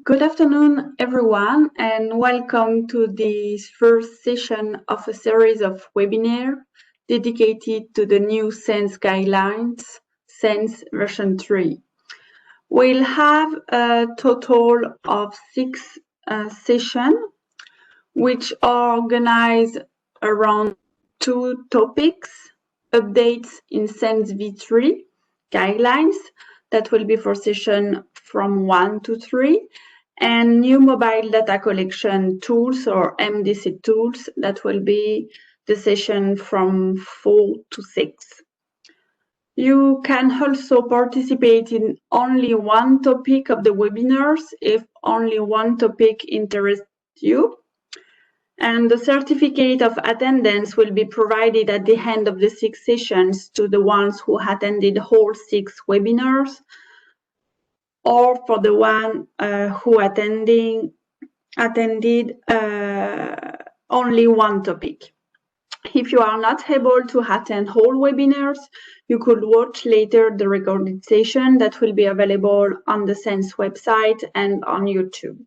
Good afternoon, everyone, and welcome to this first session of a series of webinars dedicated to the new SENS guidelines, SENS version 3. We'll have a total of 6 sessions, which are organized around 2 topics: updates in SENS v3 guidelines, that will be for session from 1 to 3, and new mobile data collection tools or MDC tools, that will be the session from 4 to 6. You can also participate in only one topic of the webinars if only one topic interests you. And the certificate of attendance will be provided at the end of the 6 sessions to the ones who attended all 6 webinars, or for the one who attended only one topic. If you are not able to attend all webinars, you could watch later the recorded session that will be available on the SENS website and on YouTube.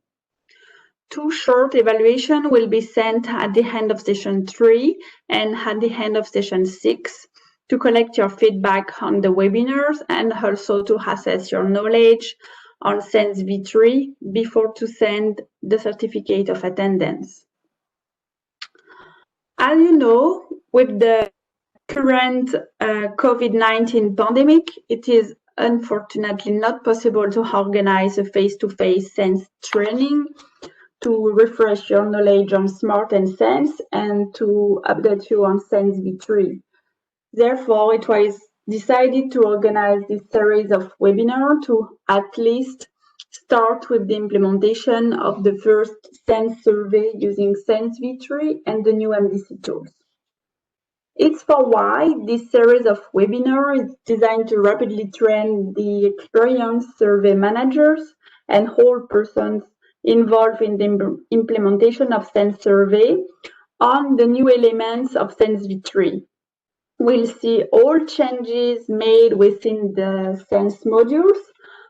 2 short evaluations will be sent at the end of session 3 and at the end of session 6 to collect your feedback on the webinars and also to assess your knowledge on SENS v3 before to send the certificate of attendance. As you know, with the current COVID-19 pandemic, it is unfortunately not possible to organize a face-to-face SENS training to refresh your knowledge on SMART and SENS and to update you on SENS v3. Therefore, it was decided to organize this series of webinars to at least start with the implementation of the first SENS survey using SENS v3 and the new MDC tools. It's for why this series of webinars is designed to rapidly train the experienced survey managers and all persons involved in the implementation of SENS survey on the new elements of SENS v3. We'll see all changes made within the SENS modules.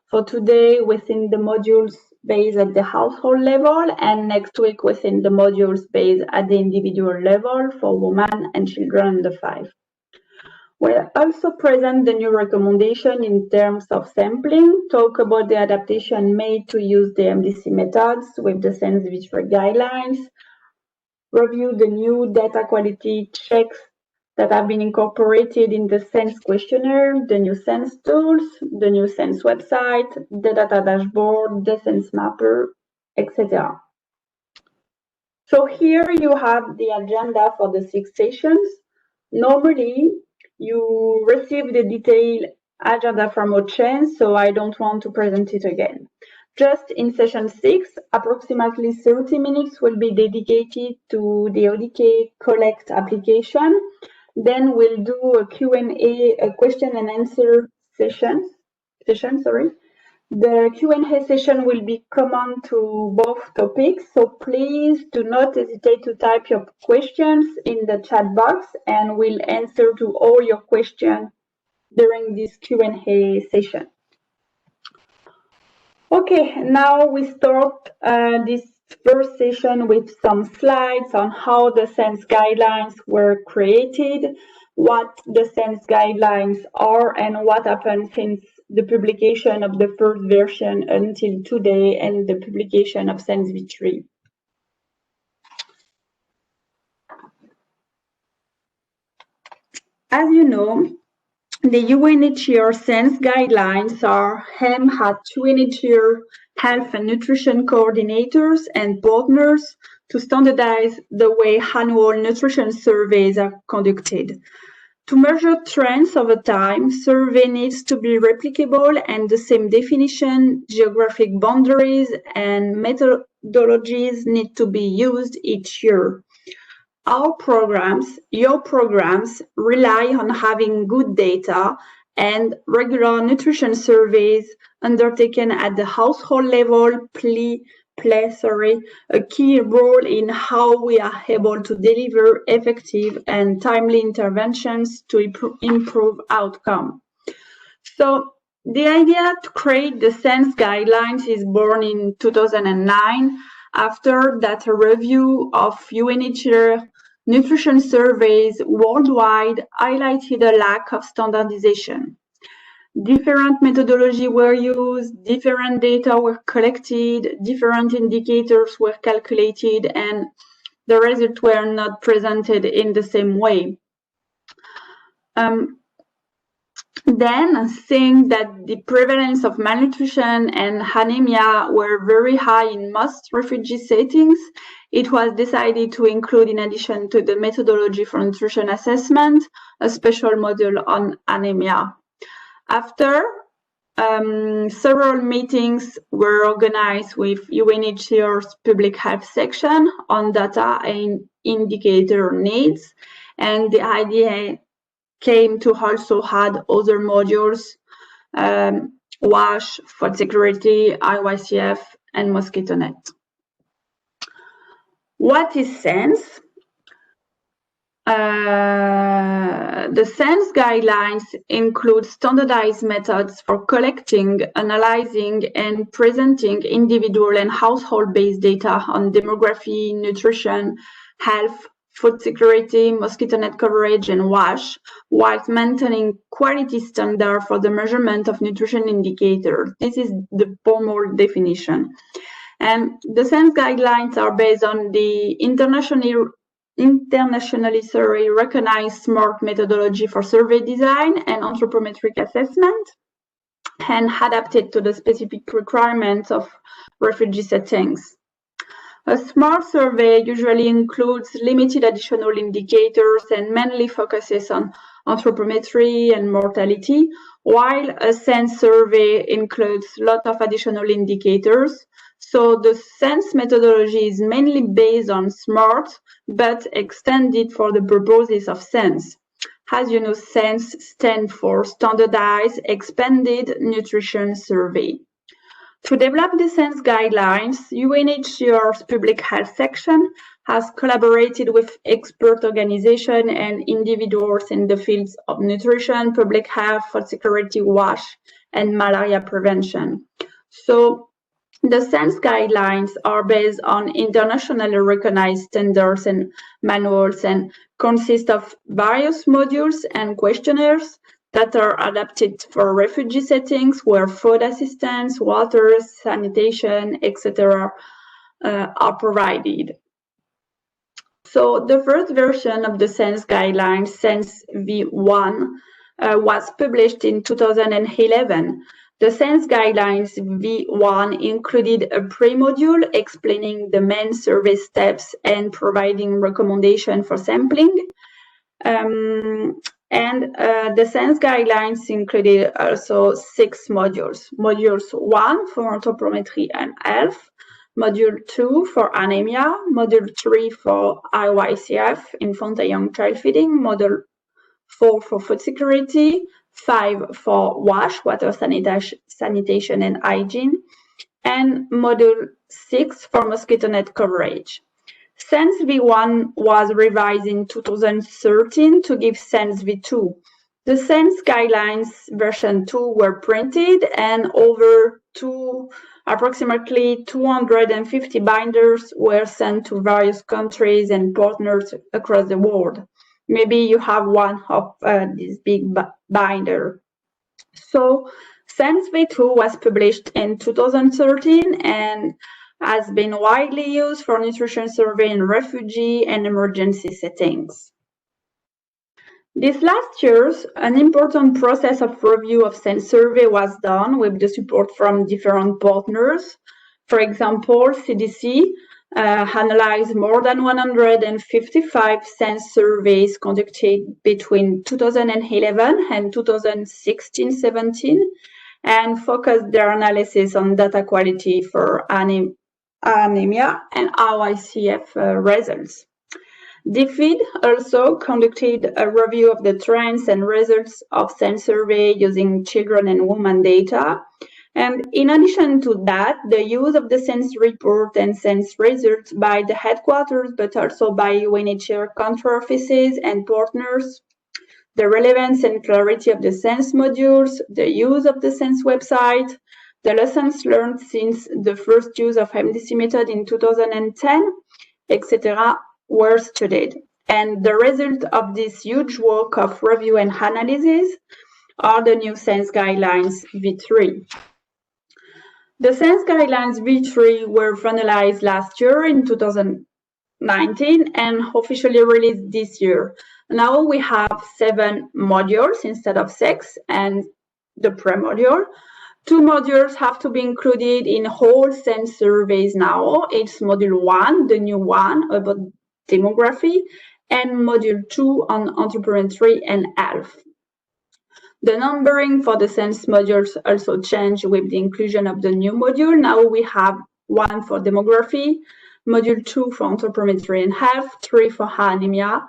For today, within the modules based at the household level, and next week within the modules based at the individual level for women and children under 5. We'll also present the new recommendation in terms of sampling, talk about the adaptation made to use the MDC methods with the SENS v3 guidelines, review the new data quality checks that have been incorporated in the SENS questionnaire, the new SENS tools, the new SENS website, the data dashboard, the SENS mapper, etc. So here you have the agenda for the 6 sessions. Normally, you receive the detailed agenda from our chain, so I don't want to present it again. Just in session 6, approximately 30 minutes will be dedicated to the ODK Collect application. Then we'll do a Q&A, a question and answer session. The Q&A session will be common to both topics, so please do not hesitate to type your questions in the chat box and we'll answer to all your questions during this Q&A session. Okay, now we start this first session with some slides on how the SENS guidelines were created, what the SENS guidelines are, and what happened since the publication of the first version until today and the publication of SENS v3. As you know, the UNHCR SENS guidelines are aimed at UNHCR health and nutrition coordinators and partners to standardize the way annual nutrition surveys are conducted. To measure trends over time, survey needs to be replicable and the same definition, geographic boundaries, and methodologies need to be used each year. Our programs, your programs, rely on having good data and regular nutrition surveys undertaken at the household level play a key role in how we are able to deliver effective and timely interventions to improve outcome. So The idea to create the SENS guidelines is born in 2009 after that a review of UNHCR nutrition surveys worldwide highlighted a lack of standardization. Different methodologies were used, different data were collected, different indicators were calculated, and the results were not presented in the same way. Then, seeing that the prevalence of malnutrition and anemia were very high in most refugee settings, it was decided to include, in addition to the methodology for nutrition assessment, a special module on anemia. After several meetings were organized with UNHCR's public health section on data and indicator needs, and the idea came to also add other modules, WASH, food security, IYCF, and mosquito net. What is SENS? The SENS guidelines include standardized methods for collecting, analyzing, and presenting individual and household-based data on demography, nutrition, health, food security, mosquito net coverage, and WASH, whilst maintaining quality standard for the measurement of nutrition indicators. This is the formal definition. And the SENS guidelines are based on the internationally recognized SMART methodology for survey design and anthropometric assessment, and adapted to the specific requirements of refugee settings. A SMART survey usually includes limited additional indicators and mainly focuses on anthropometry and mortality, while a SENS survey includes a lot of additional indicators. So the SENS methodology is mainly based on SMART, but extended for the purposes of SENS. As you know, SENS stands for Standardized Expanded Nutrition Survey. To develop the SENS guidelines, UNHCR's public health section has collaborated with expert organizations and individuals in the fields of nutrition, public health, food security, WASH, and malaria prevention. So the SENS guidelines are based on internationally recognized standards and manuals and consist of various modules and questionnaires that are adapted for refugee settings where food assistance, water, sanitation, etc. Are provided. So the first version of the SENS guidelines, SENS V1, was published in 2011. The SENS guidelines V1 included a pre-module explaining the main survey steps and providing recommendations for sampling. The SENS guidelines included also 6 modules. Modules 1 for anthropometry and health, Module 2 for anemia, Module 3 for IYCF, infant and young child feeding, Module 4 for food security, 5 for WASH, water sanitation and hygiene, and Module 6 for mosquito net coverage. SENS V1 was revised in 2013 to give SENS V2. The SENS guidelines version 2 were printed and approximately 250 binders were sent to various countries and partners across the world. Maybe you have one of these big binder. So SENS V2 was published in 2013 and has been widely used for nutrition survey in refugee and emergency settings. This last year, an important process of review of SENS survey was done with the support from different partners. For example, CDC analyzed more than 155 SENS surveys conducted between 2011 and 2016-17 and focused their analysis on data quality for anemia and IYCF results. DFID also conducted a review of the trends and results of SENS survey using children and women data. And in addition to that, the use of the SENS report and SENS results by the headquarters, but also by UNHCR country offices and partners the relevance and clarity of the SENS modules, the use of the SENS website, the lessons learned since the first use of MDC method in 2010, etc. were studied. And the result of this huge work of review and analysis are the new SENS guidelines V3. The SENS guidelines V3 were finalized last year in 2019 and officially released this year. Now we have 7 modules instead of 6 and the pre-module. 2 modules have to be included in whole SENS surveys now. It's module 1, the new one about demography, and module 2 on entrepreneurship and health. The numbering for the SENS modules also changed with the inclusion of the new module. Now we have 1 for demography, module 2 for entrepreneurship and health, 3 for anemia,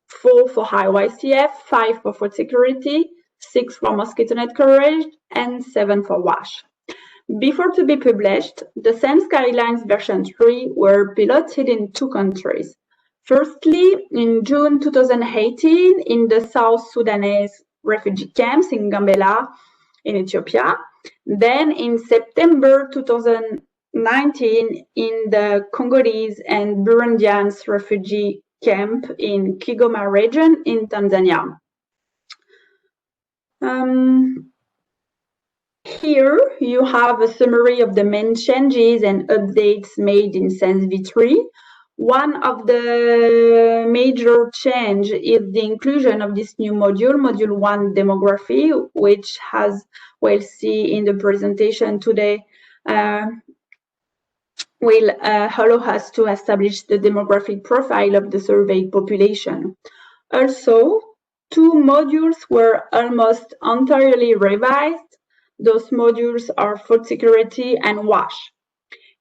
4 for IYCF, 5 for food security, 6 for mosquito net coverage, and 7 for WASH. Before to be published, the SENS guidelines version 3 were piloted in 2 countries. Firstly, in June 2018, in the South Sudanese refugee camps in Gambela, in Ethiopia. Then in September 2019, in the Congolese and Burundians refugee camp in Kigoma region in Tanzania. Here you have a summary of the main changes and updates made in SENS V3. One of the major change is the inclusion of this new module, module 1 demography, which, as we'll see in the presentation today, will allow us to establish the demographic profile of the surveyed population. Also, 2 modules were almost entirely revised. Those modules are food security and WASH.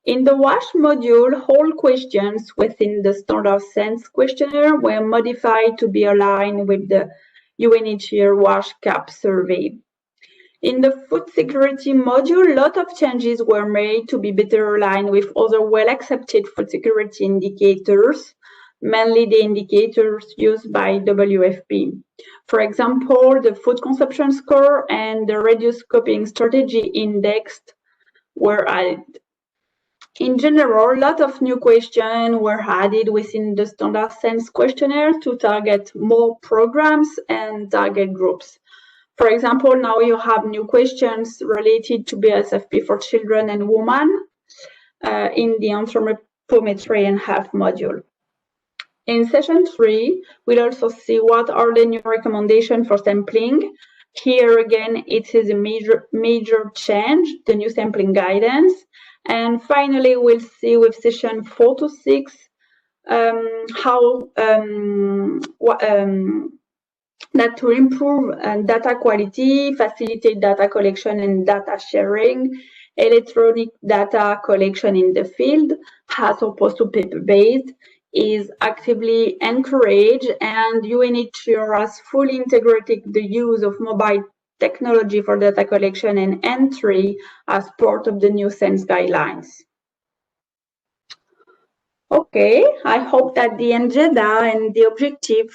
In the WASH module, all questions within the standard SENS questionnaire were modified to be aligned with the UNHCR WASH CAP survey. In the food security module, a lot of changes were made to be better aligned with other well-accepted food security indicators, mainly the indicators used by WFP. For example, the food consumption score and the reduced coping strategy indexed were added. In general, a lot of new questions were added within the standard SENS questionnaire to target more programs and target groups. For example, now you have new questions related to BSFP for children and women in the anthropometry and health module. In session 3, we'll also see what are the new recommendations for sampling. Here again, it is a major change, the new sampling guidance. And finally, we'll see with session 4 to 6 how that to improve data quality, facilitate data collection and data sharing, electronic data collection in the field, as opposed to paper-based, is actively encouraged, and UNHCR has fully integrated the use of mobile technology for data collection and entry as part of the new SENS guidelines. Okay, I hope that the agenda and the objective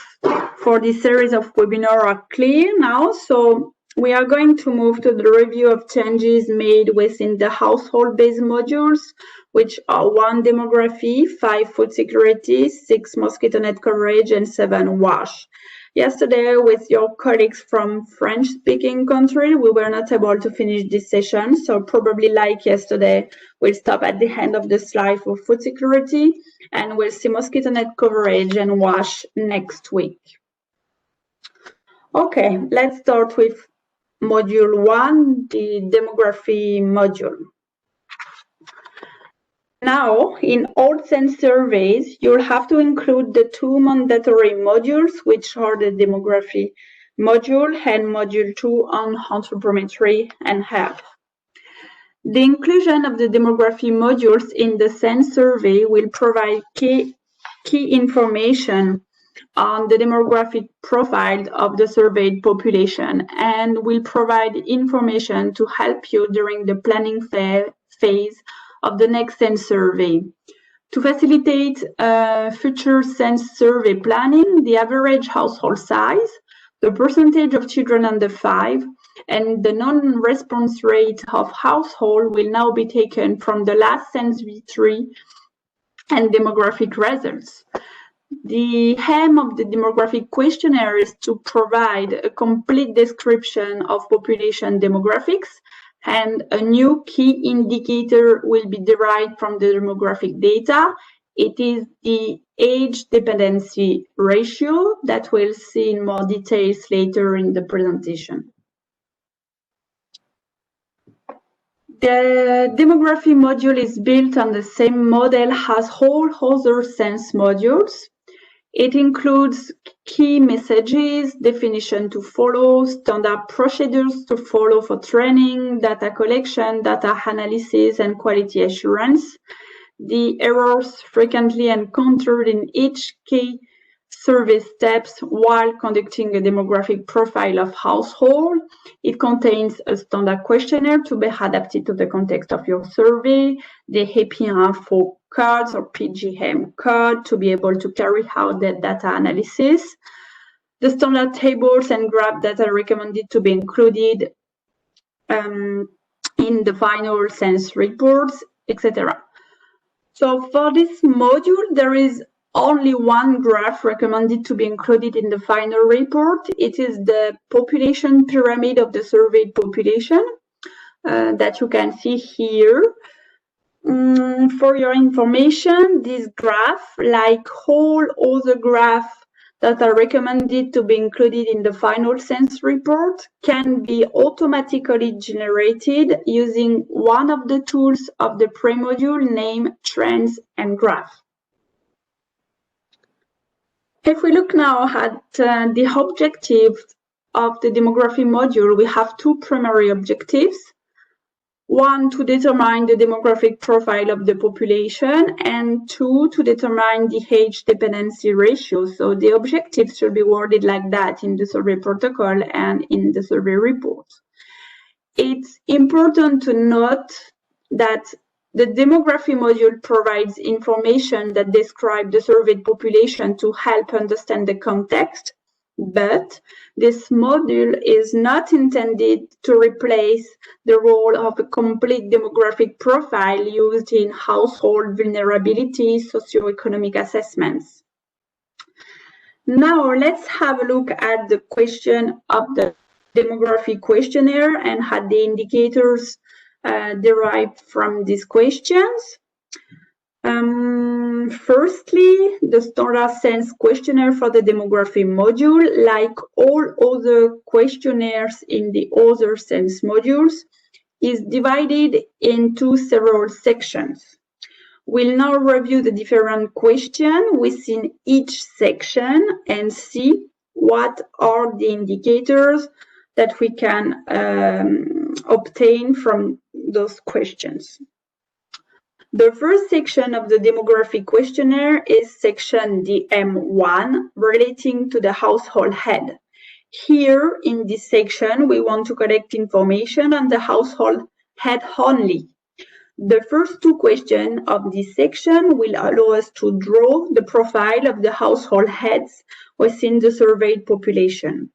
for this series of webinars are clear now. So we are going to move to the review of changes made within the household-based modules, which are 1 demography, 5 food security, 6 mosquito net coverage, and 7 WASH. Yesterday, with your colleagues from French-speaking country, we were not able to finish this session, so probably like yesterday, we'll stop at the end of the slide for food security, and we'll see mosquito net coverage and WASH next week. Okay, let's start with module 1, the demography module. Now, in all SENS surveys, you'll have to include the 2 mandatory modules, which are the demography module and module 2 on anthropometry and health. The inclusion of the demography modules in the SENS survey will provide key information on the demographic profile of the surveyed population and will provide information to help you during the planning phase of the next SENS survey. To facilitate future SENS survey planning, the average household size, the percentage of children under 5, and the non-response rate of household will now be taken from the last SENS V3 and demographic results. The aim of the demographic questionnaire is to provide a complete description of population demographics, and a new key indicator will be derived from the demographic data. It is the age dependency ratio that we'll see in more details later in the presentation. The demography module is built on the same model as all other SENS modules. It includes key messages, definition to follow, standard procedures to follow for training, data collection, data analysis, and quality assurance. The errors frequently encountered in each key survey steps while conducting a demographic profile of household. It contains a standard questionnaire to be adapted to the context of your survey, the API-info cards or PGM card to be able to carry out the data analysis, the standard tables and graph that are recommended to be included in the final SENS reports, etc. So for this module, there is only one graph recommended to be included in the final report. It is the population pyramid of the surveyed population that you can see here. For your information, this graph, like all other graphs that are recommended to be included in the final SENS report, can be automatically generated using one of the tools of the pre-module named Trends and Graph. If we look now at the objectives of the demography module, we have two primary objectives. One, to determine the demographic profile of the population, and two, to determine the age dependency ratio. So the objectives should be worded like that in the survey protocol and in the survey report. It's important to note that the demography module provides information that describes the surveyed population to help understand the context, but this module is not intended to replace the role of a complete demographic profile used in household vulnerability socioeconomic assessments. Now let's have a look at the question of the demography questionnaire and at the indicators derived from these questions. Firstly, the standard SENS questionnaire for the demography module, like all other questionnaires in the other SENS modules, is divided into several sections. We'll now review the different questions within each section and see what are the indicators that we can obtain from those questions. The first section of the demographic questionnaire is section DM1, relating to the household head. Here in this section, we want to collect information on the household head only. The first two questions of this section will allow us to draw the profile of the household heads within the surveyed population.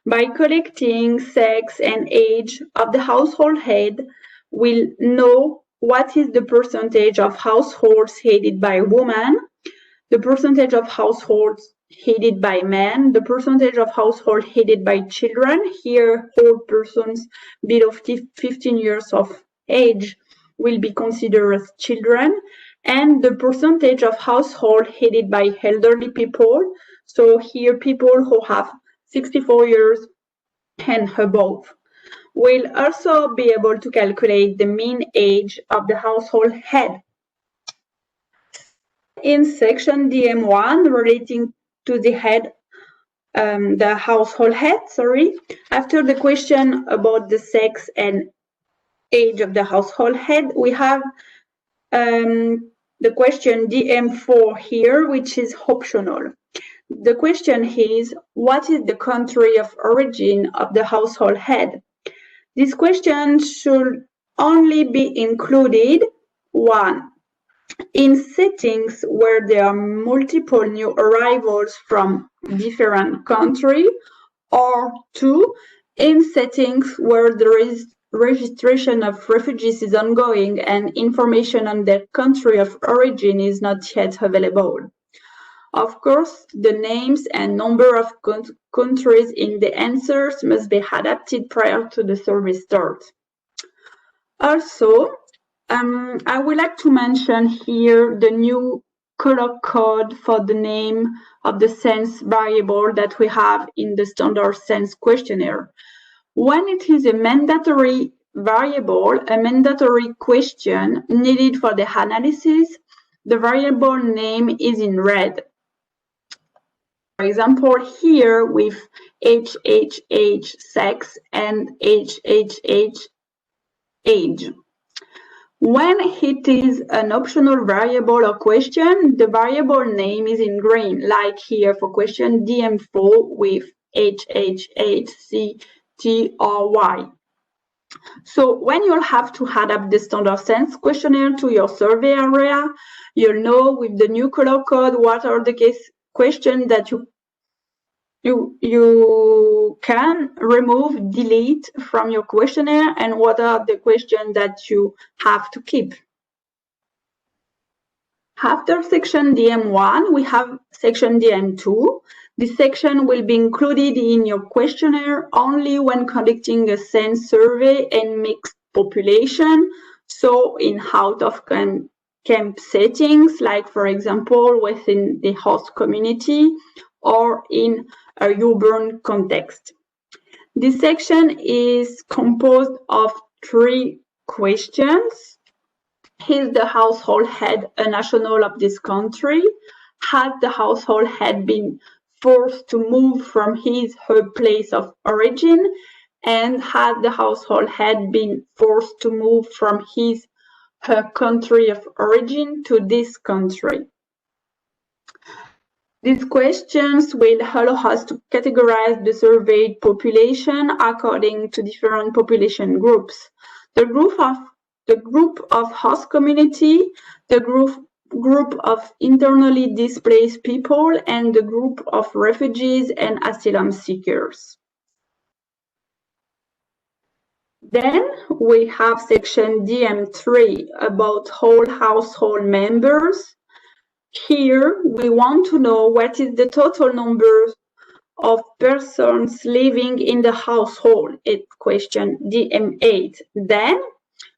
By collecting sex and age of the household head, we'll know what is the percentage of households headed by women, the percentage of households headed by men, the percentage of households headed by children. Here, all persons below 15 years of age will be considered as children, and the percentage of households headed by elderly people. So here, people who have 64 years and above. We'll also be able to calculate the mean age of the household head. In section DM1, relating to the head, the household head, after the question about the sex and age of the household head, we have the question DM4 here, which is optional. The question is, what is the country of origin of the household head? This question should only be included, one, in settings where there are multiple new arrivals from different countries, or 2, in settings where there is registration of refugees is ongoing and information on their country of origin is not yet available. Of course, the names and number of countries in the answers must be adapted prior to the survey start. Also, I would like to mention here the new color code for the name of the sense variable that we have in the standard sense questionnaire. When it is a mandatory variable, a mandatory question needed for the analysis, the variable name is in red. For example, here with HHH sex and HHH age. When it is an optional variable or question, the variable name is in green, like here for question DM4 with HHHCTRY. So when you'll have to add up the standard sense questionnaire to your survey area, you'll know with the new color code what are the questions that you can remove, delete from your questionnaire, and what are the questions that you have to keep. After section DM1, we have section DM2. This section will be included in your questionnaire only when conducting a sense survey and mixed population, so in out-of-camp settings, like for example within the host community or in a urban context. This section is composed of 3 questions. Is the household head a national of this country? Has the household head been forced to move from her place of origin? And has the household head been forced to move from her country of origin to this country? These questions will allow us to categorize the surveyed population according to different population groups. The group of host community, the group of internally displaced people, and the group of refugees and asylum seekers. Then we have section DM3 about all household members. Here, we want to know what is the total number of persons living in the household. It's question DM8. Then,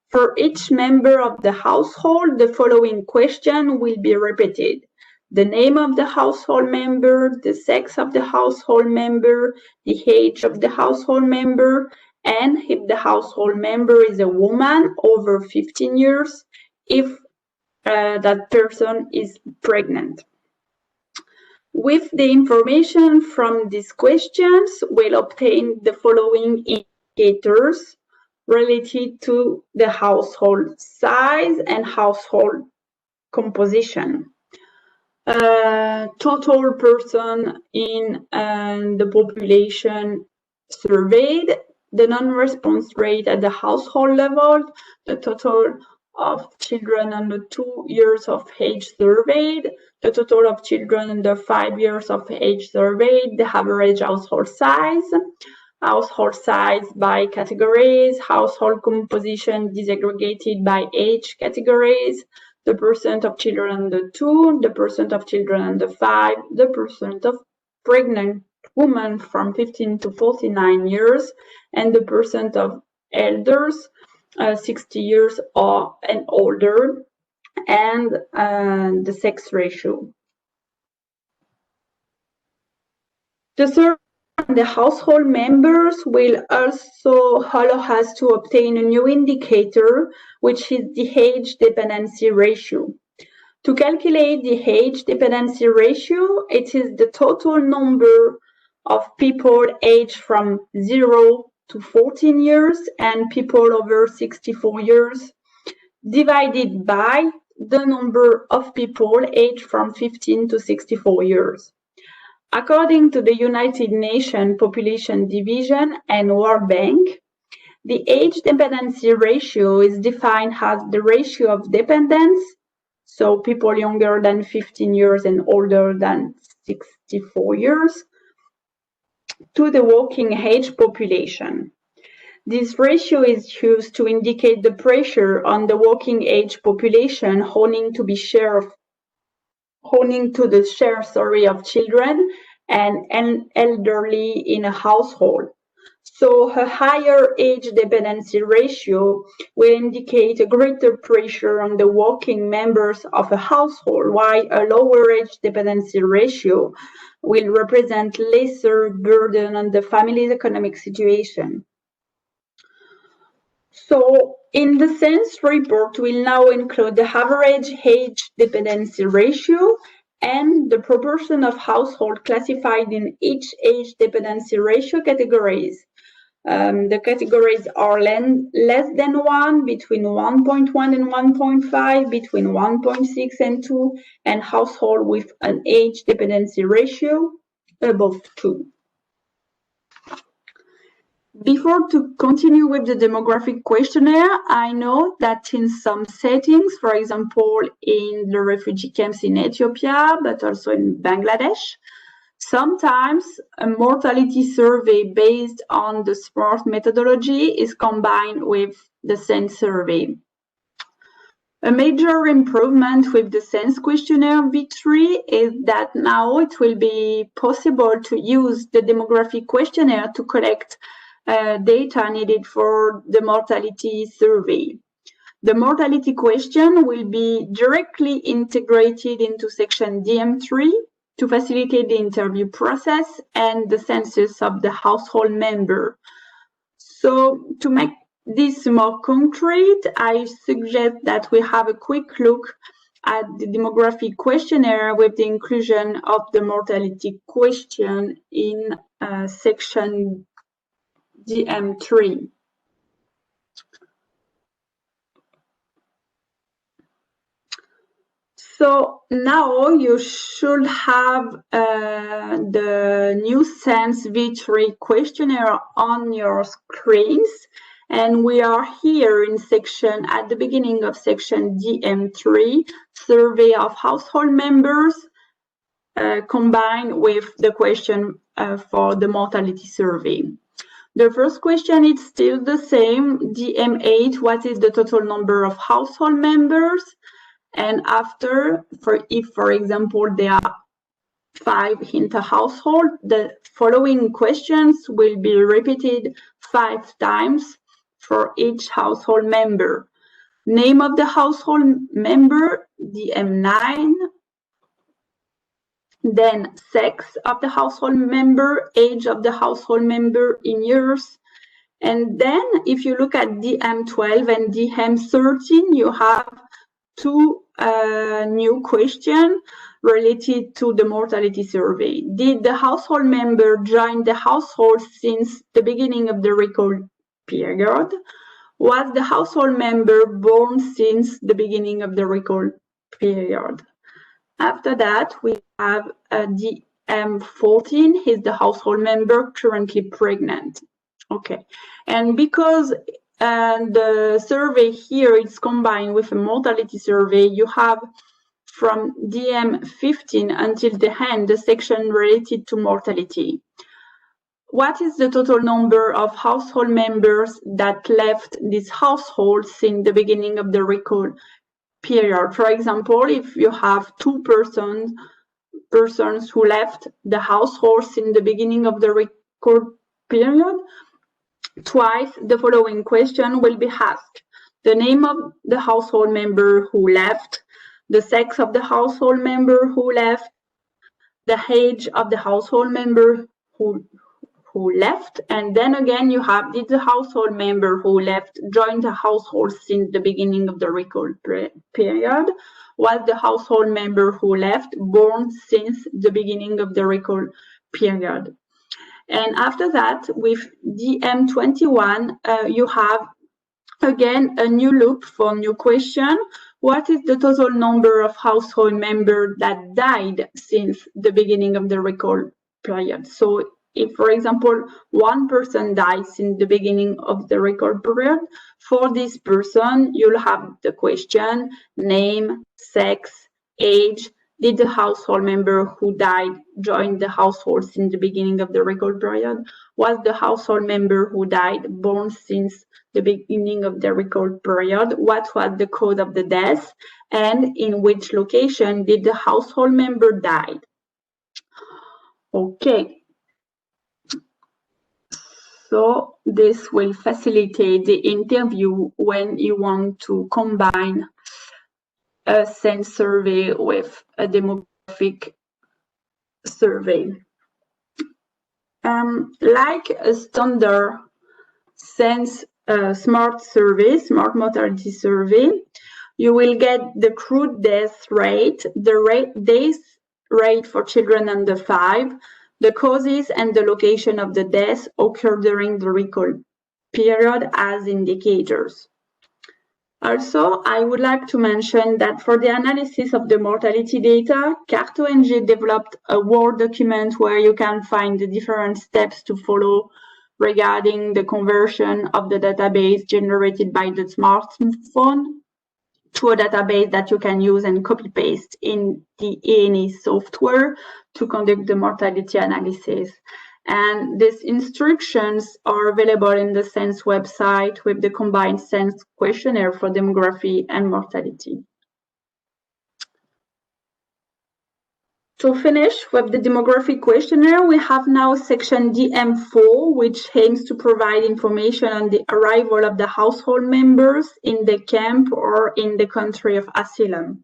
for each member of the household, the following question will be repeated. The name of the household member, the sex of the household member, the age of the household member, and if the household member is a woman over 15 years, if that person is pregnant. With the information from these questions, we'll obtain the following indicators related to the household size and household composition. Total person in the population surveyed, the non-response rate at the household level, the total of children under 2 years of age surveyed, the total of children under 5 years of age surveyed, the average household size by categories, household composition disaggregated by age categories, the percent of children under 2, the percent of children under 5, the percent of pregnant women from 15 to 49 years, and the percent of elders 60 years and older, and the sex ratio. The survey on the household members will also allow us to obtain a new indicator, which is the age dependency ratio. To calculate the age dependency ratio, it is the total number of people aged from 0 to 14 years and people over 64 years divided by the number of people aged from 15 to 64 years. According to the United Nations Population Division and World Bank, the age dependency ratio is defined as the ratio of dependents, so people younger than 15 years and older than 64 years, to the working age population. This ratio is used to indicate the pressure on the working age population owing to the share of children and elderly in a household. So a higher age dependency ratio will indicate a greater pressure on the working members of a household, while a lower age dependency ratio will represent lesser burden on the family's economic situation. So in the SENS report, we'll now include the average age dependency ratio and the proportion of households classified in each age dependency ratio categories. The categories are less than 1, between 1.1 and 1.5, between 1.6 and 2, and household with an age dependency ratio above 2. Before to continue with the demographic questionnaire, I know that in some settings, for example, in the refugee camps in Ethiopia, but also in Bangladesh, sometimes a mortality survey based on the SMART methodology is combined with the SENS survey. A major improvement with the SENS questionnaire V3 is that now it will be possible to use the demographic questionnaire to collect data needed for the mortality survey. The mortality question will be directly integrated into section DM3 to facilitate the interview process and the census of the household member. So to make this more concrete, I suggest that we have a quick look at the demographic questionnaire with the inclusion of the mortality question in section DM3. So now you should have the new SENS V3 questionnaire on your screens, and we are here in section at the beginning of section DM3, survey of household members, combined with the question for the mortality survey. The first question is still the same, DM8, what is the total number of household members? And after, if, for example, there are 5 in the household, the following questions will be repeated 5 times for each household member. Name of the household member, DM9. Then sex of the household member, age of the household member in years. And then if you look at DM12 and DM13, you have 2 new questions related to the mortality survey. Did the household member join the household since the beginning of the record period? Was the household member born since the beginning of the record period? After that, we have DM14, is the household member currently pregnant? Okay, and because the survey here is combined with a mortality survey, you have from DM15 until the end the section related to mortality. What is the total number of household members that left this household since the beginning of the record period? For example, if you have 2 persons who left the household in the beginning of the record period, twice the following question will be asked. The name of the household member who left, the sex of the household member who left, the age of the household member who left, and then again you have, did the household member who left join the household since the beginning of the record period? Was the household member who left born since the beginning of the record period? And after that, with DM21, you have again a new loop for new question. What is the total number of household members that died since the beginning of the record period? So if, for example, 1 person dies in the beginning of the record period, for this person, you'll have the question, name, sex, age, Did the household member who died join the household since the beginning of the record period? Was the household member who died born since the beginning of the record period? What was the cause of the death? And in which location did the household member die? Okay. So this will facilitate the interview when you want to combine a sense survey with a demographic survey. Like a standard sense smart survey, smart mortality survey, you will get the crude death rate, the death rate for children under 5, the causes and the location of the death occurred during the record period as indicators. Also, I would like to mention that for the analysis of the mortality data, Cart-ONG developed a Word document where you can find the different steps to follow regarding the conversion of the database generated by the smartphone to a database that you can use and copy-paste in the A&E software to conduct the mortality analysis. And these instructions are available in the SENS website with the combined SENS questionnaire for demography and mortality. To finish with the demography questionnaire, we have now section DM4, which aims to provide information on the arrival of the household members in the camp or in the country of asylum.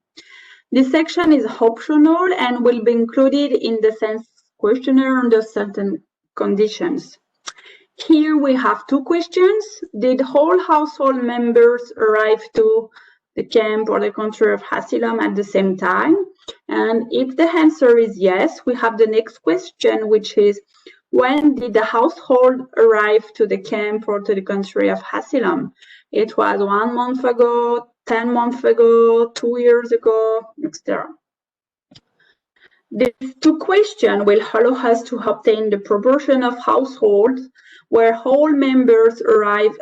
This section is optional and will be included in the SENS questionnaire under certain conditions. Here we have 2 questions. Did all household members arrive to the camp or the country of asylum at the same time? And if the answer is yes, we have the next question, which is, when did the household arrive to the camp or to the country of asylum? It was 1 month ago, 10 months ago, 2 years ago, etc. These 2 questions will allow us to obtain the proportion of households where all members arrive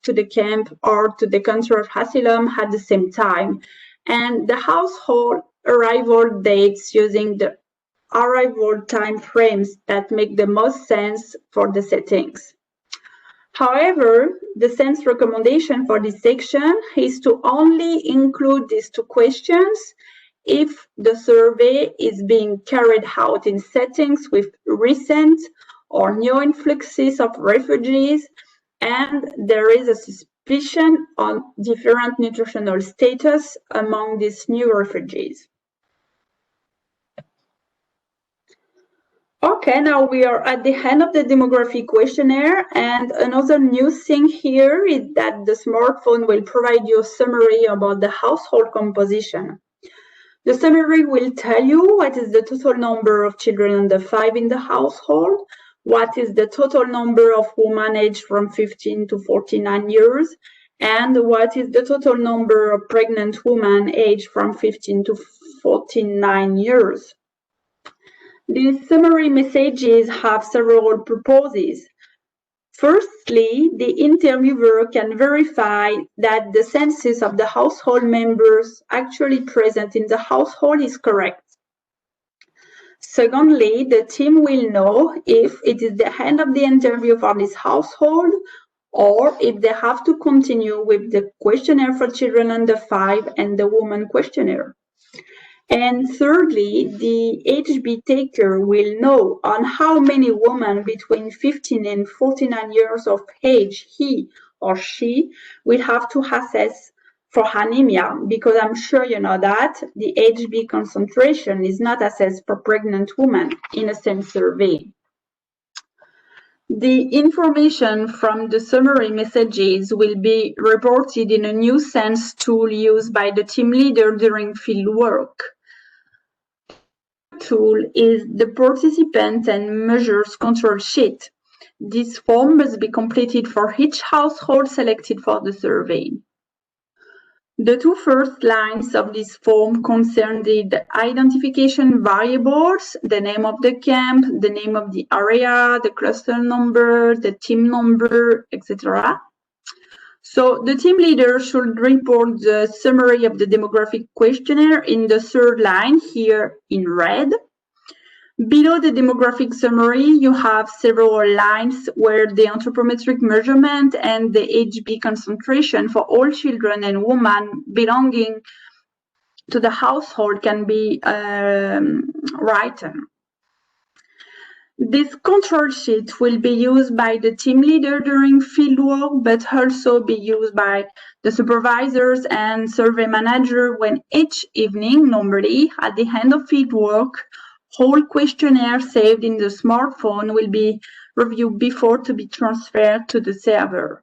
to the camp or to the country of asylum at the same time, and the household arrival dates using the arrival time frames that make the most sense for the settings. However, the SENS recommendation for this section is to only include these 2 questions if the survey is being carried out in settings with recent or new influxes of refugees, and there is a suspicion on different nutritional status among these new refugees. Okay, now we are at the end of the demography questionnaire, and another new thing here is that the smartphone will provide you a summary about the household composition. The summary will tell you what is the total number of children under 5 in the household, what is the total number of women aged from 15 to 49 years, and what is the total number of pregnant women aged from 15 to 49 years. These summary messages have several purposes. Firstly, the interviewer can verify that the census of the household members actually present in the household is correct. Secondly, the team will know if it is the end of the interview for this household or if they have to continue with the questionnaire for children under 5 and the woman questionnaire. And thirdly, the HB taker will know on how many women between 15 and 49 years of age he or she will have to assess for anemia, because I'm sure you know that the HB concentration is not assessed for pregnant women in a SENS survey. The information from the summary messages will be reported in a new SENS tool used by the team leader during field work. The tool is the participant and measures control sheet. This form must be completed for each household selected for the survey. The 2 first lines of this form concern the identification variables, the name of the camp, the name of the area, the cluster number, the team number, etc. So the team leader should report the summary of the demographic questionnaire in the third line here in red. Below the demographic summary, you have several lines where the anthropometric measurement and the HB concentration for all children and women belonging to the household can be written. This control sheet will be used by the team leader during fieldwork, but also be used by the supervisors and survey manager when each evening, normally at the end of fieldwork, whole questionnaire saved in the smartphone will be reviewed before to be transferred to the server.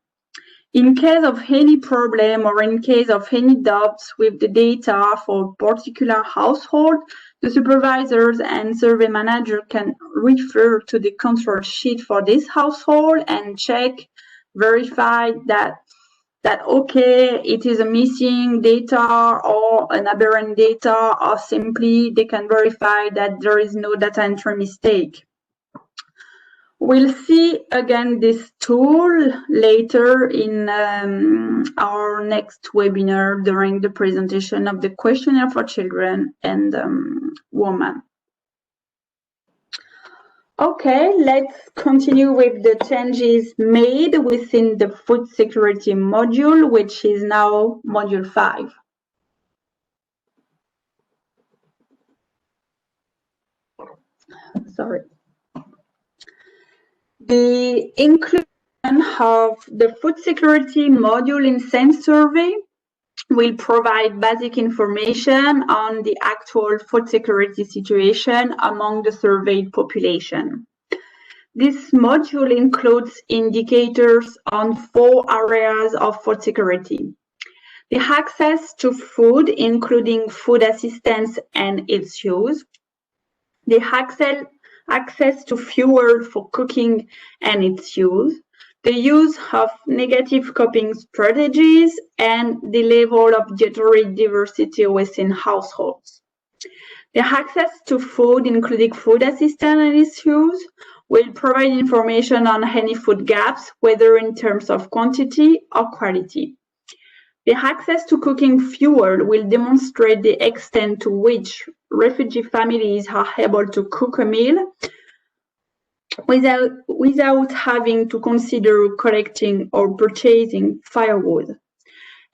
In case of any problem or in case of any doubts with the data for a particular household, the supervisors and survey manager can refer to the control sheet for this household and check, verify that okay, it is a missing data or an aberrant data, or simply they can verify that there is no data entry mistake. We'll see again this tool later in our next webinar during the presentation of the questionnaire for children and women. Okay, let's continue with the changes made within the food security module, which is now module 5. Sorry. The inclusion of the food security module in SENS survey will provide basic information on the actual food security situation among the surveyed population. This module includes indicators on 4 areas of food security: the access to food, including food assistance and its use, the access to fuel for cooking and its use, the use of negative coping strategies, and the level of dietary diversity within households. The access to food, including food assistance and its use, will provide information on any food gaps, whether in terms of quantity or quality. The access to cooking fuel will demonstrate the extent to which refugee families are able to cook a meal without having to consider collecting or purchasing firewood.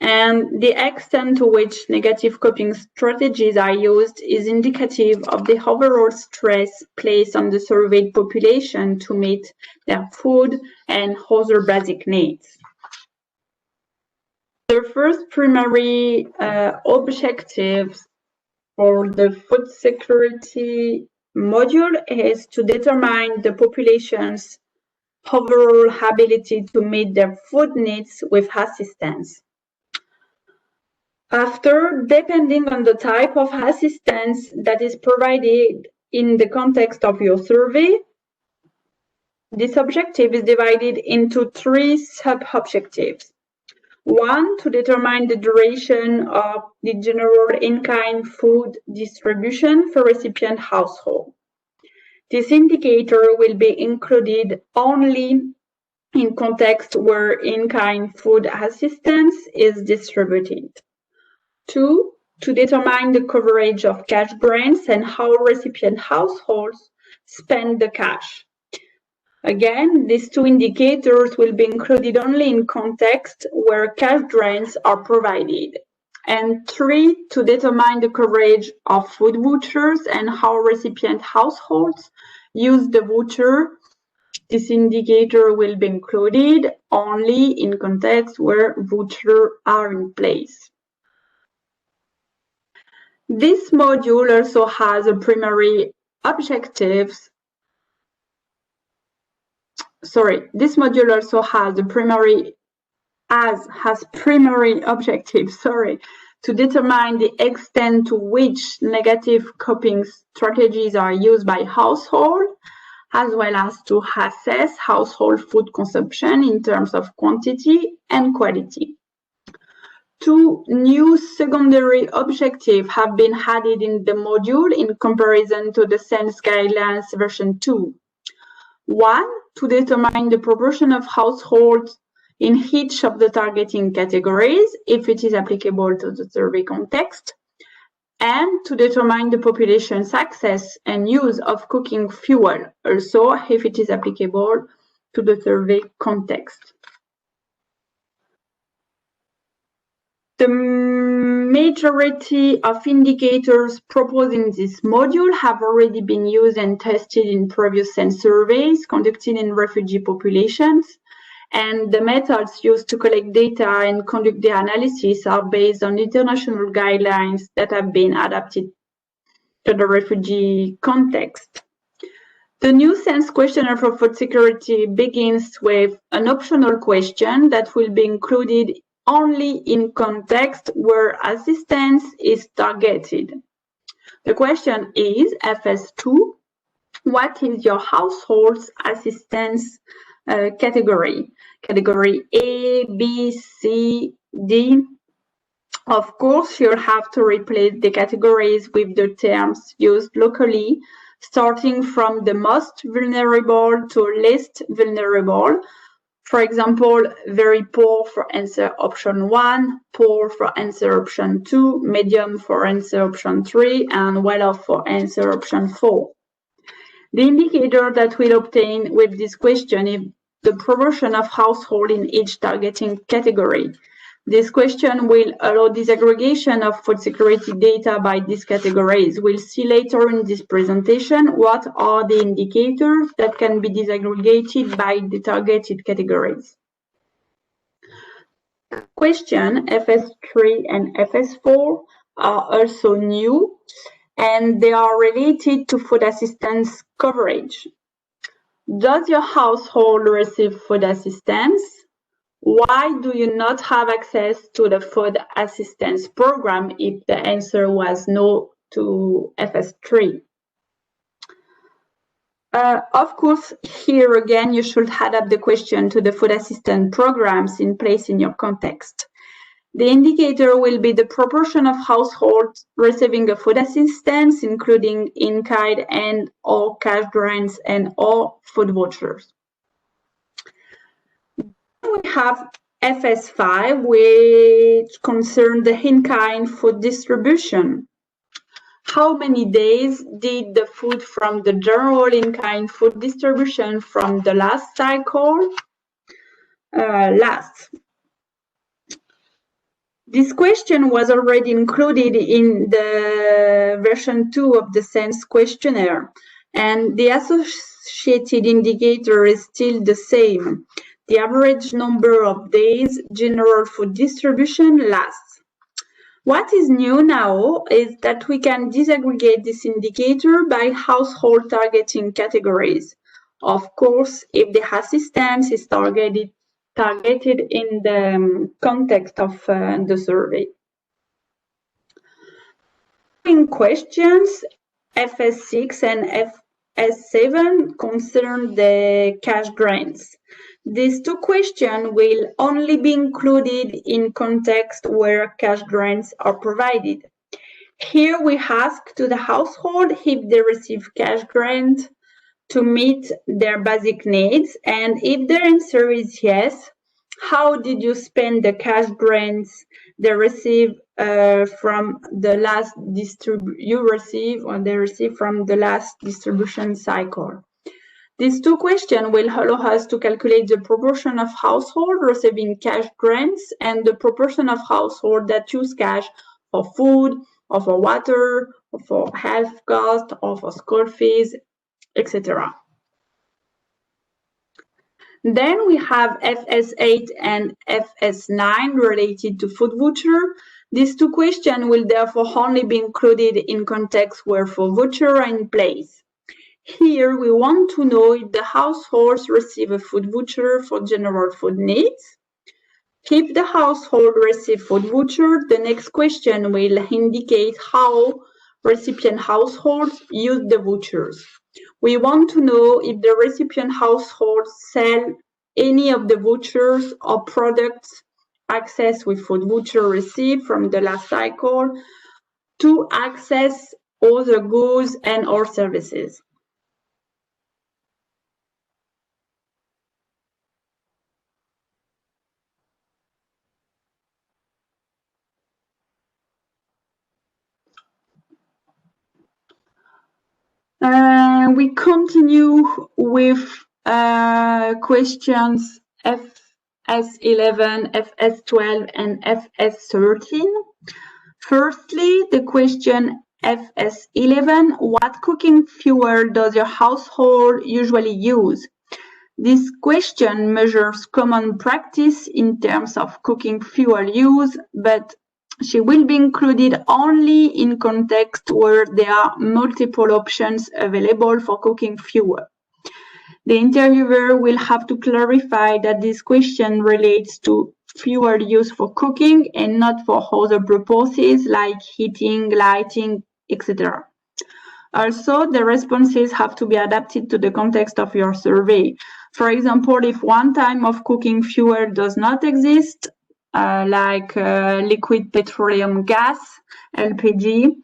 And the extent to which negative coping strategies are used is indicative of the overall stress placed on the surveyed population to meet their food and other basic needs. The first primary objectives for the food security module is to determine the population's overall ability to meet their food needs with assistance. After, depending on the type of assistance that is provided in the context of your survey, this objective is divided into 3 sub-objectives. 1, to determine the duration of the general in-kind food distribution for recipient household. This indicator will be included only in context where in-kind food assistance is distributed. 2, to determine the coverage of cash grants and how recipient households spend the cash. Again, these 2 indicators will be included only in context where cash grants are provided. And 3, to determine the coverage of food vouchers and how recipient households use the voucher. This indicator will be included only in context where vouchers are in place. This module also has a primary objectives. This module also has primary objectives, to determine the extent to which negative coping strategies are used by household, as well as to assess household food consumption in terms of quantity and quality. 2 new secondary objectives have been added in the module in comparison to the SENS Guidelines version 2. 1, to determine the proportion of households in each of the targeting categories, if it is applicable to the survey context, and to determine the population's access and use of cooking fuel, also if it is applicable to the survey context. The majority of indicators proposed in this module have already been used and tested in previous SENS surveys conducted in refugee populations, and the methods used to collect data and conduct the analysis are based on international guidelines that have been adapted to the refugee context. The new SENS questionnaire for food security begins with an optional question that will be included only in context where assistance is targeted. The question is FS2, what is your household's assistance category? Category A, B, C, D. Of course, you'll have to replace the categories with the terms used locally, starting from the most vulnerable to least vulnerable. For example, very poor for answer option 1, poor for answer option 2, medium for answer option 3, and well off for answer option 4. The indicator that we'll obtain with this question is the proportion of household in each targeting category. This question will allow disaggregation of food security data by these categories. We'll see later in this presentation what are the indicators that can be disaggregated by the targeted categories. Question FS3 and FS4 are also new, and they are related to food assistance coverage. Does your household receive food assistance? Why do you not have access to the food assistance program if the answer was no to FS3? Of course, here again, you should adapt the question to the food assistance programs in place in your context. The indicator will be the proportion of households receiving a food assistance, including in-kind and or cash grants and or food vouchers. We have FS5, which concerns the in-kind food distribution. How many days did the food from the general in-kind food distribution from the last cycle last? This question was already included in the version 2 of the SENS questionnaire, and the associated indicator is still the same. The average number of days general food distribution lasts. What is new now is that we can disaggregate this indicator by household targeting categories. Of course, if the assistance is targeted in the context of the survey. In questions, FS6 and FS7 concern the cash grants. These two questions will only be included in context where cash grants are provided. Here we ask to the household if they receive cash grant to meet their basic needs, and if their answer is yes, how did you spend the cash grants they receive from the last from the last distribution cycle? These two questions will allow us to calculate the proportion of households receiving cash grants and the proportion of households that use cash for food, or for water, or for health costs, or for school fees, etc. Then we have FS8 and FS9 related to food voucher. These two questions will therefore only be included in context where food voucher are in place. Here we want to know if the households receive a food voucher for general food needs. If the household receives food voucher, the next question will indicate how recipient households use the vouchers. We want to know if the recipient households sell any of the vouchers or products accessed with food voucher received from the last cycle to access other goods and or services. We continue with questions FS11, FS12, and FS13. Firstly, the question FS11, what cooking fuel does your household usually use? This question measures common practice in terms of cooking fuel use, but she will be included only in context where there are multiple options available for cooking fuel. The interviewer will have to clarify that this question relates to fuel used for cooking and not for other purposes like heating, lighting, etc. Also, the responses have to be adapted to the context of your survey. For example, if one type of cooking fuel does not exist, like liquid petroleum gas, LPG,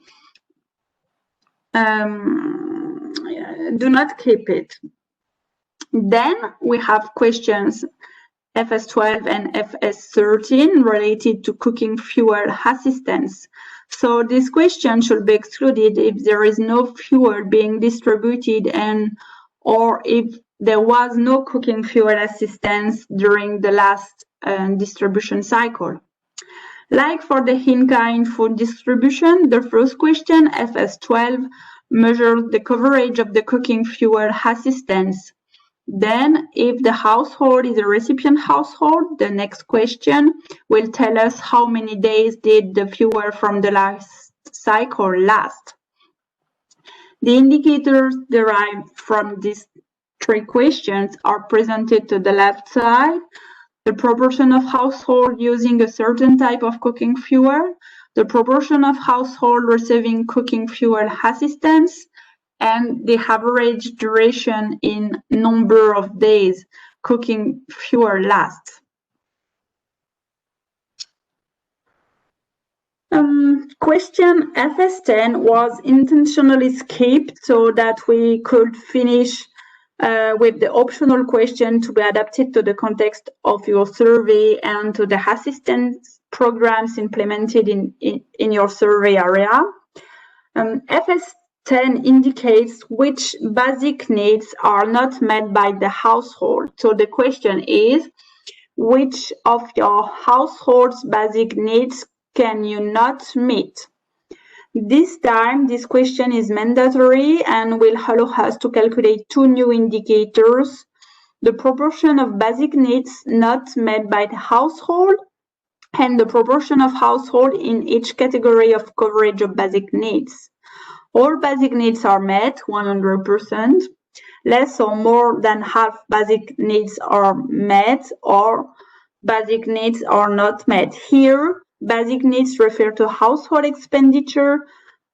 do not keep it. Then we have questions FS12 and FS13 related to cooking fuel assistance. So this question should be excluded if there is no fuel being distributed or if there was no cooking fuel assistance during the last distribution cycle. Like for the in-kind food distribution, the first question, FS12, measures the coverage of the cooking fuel assistance. Then, if the household is a recipient household, the next question will tell us how many days did the fuel from the last cycle last. The indicators derived from these three questions are presented to the left side. The proportion of households using a certain type of cooking fuel, the proportion of households receiving cooking fuel assistance, and the average duration in number of days cooking fuel lasts. Question FS10 was intentionally skipped so that we could finish with the optional question to be adapted to the context of your survey and to the assistance programs implemented in your survey area. FS10 indicates which basic needs are not met by the household. So the question is, which of your household's basic needs can you not meet? This time, this question is mandatory and will allow us to calculate two new indicators: the proportion of basic needs not met by the household and the proportion of households in each category of coverage of basic needs. All basic needs are met, 100%. Less or more than half basic needs are met, or basic needs are not met. Here, basic needs refer to household expenditure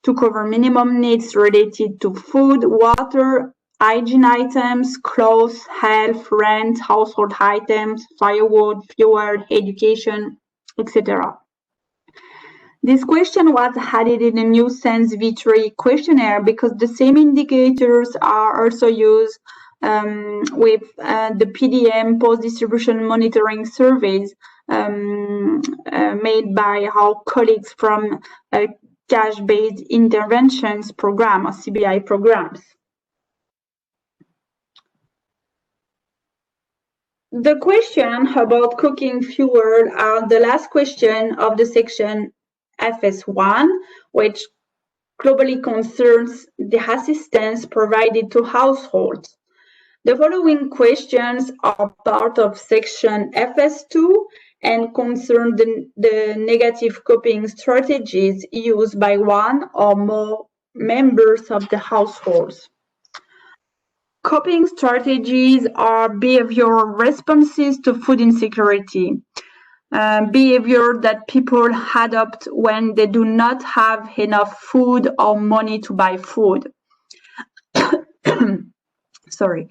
to cover minimum needs related to food, water, hygiene items, clothes, health, rent, household items, firewood, fuel, education, etc. This question was added in the new SENS V3 questionnaire because the same indicators are also used with the PDM post-distribution monitoring surveys made by our colleagues from cash-based interventions program or CBI programs. The question about cooking fuel are the last question of the section FS1, which globally concerns the assistance provided to households. The following questions are part of section FS2 and concern the negative coping strategies used by one or more members of the households. Coping strategies are behavioral responses to food insecurity. Behavior that people adopt when they do not have enough food or money to buy food. Sorry.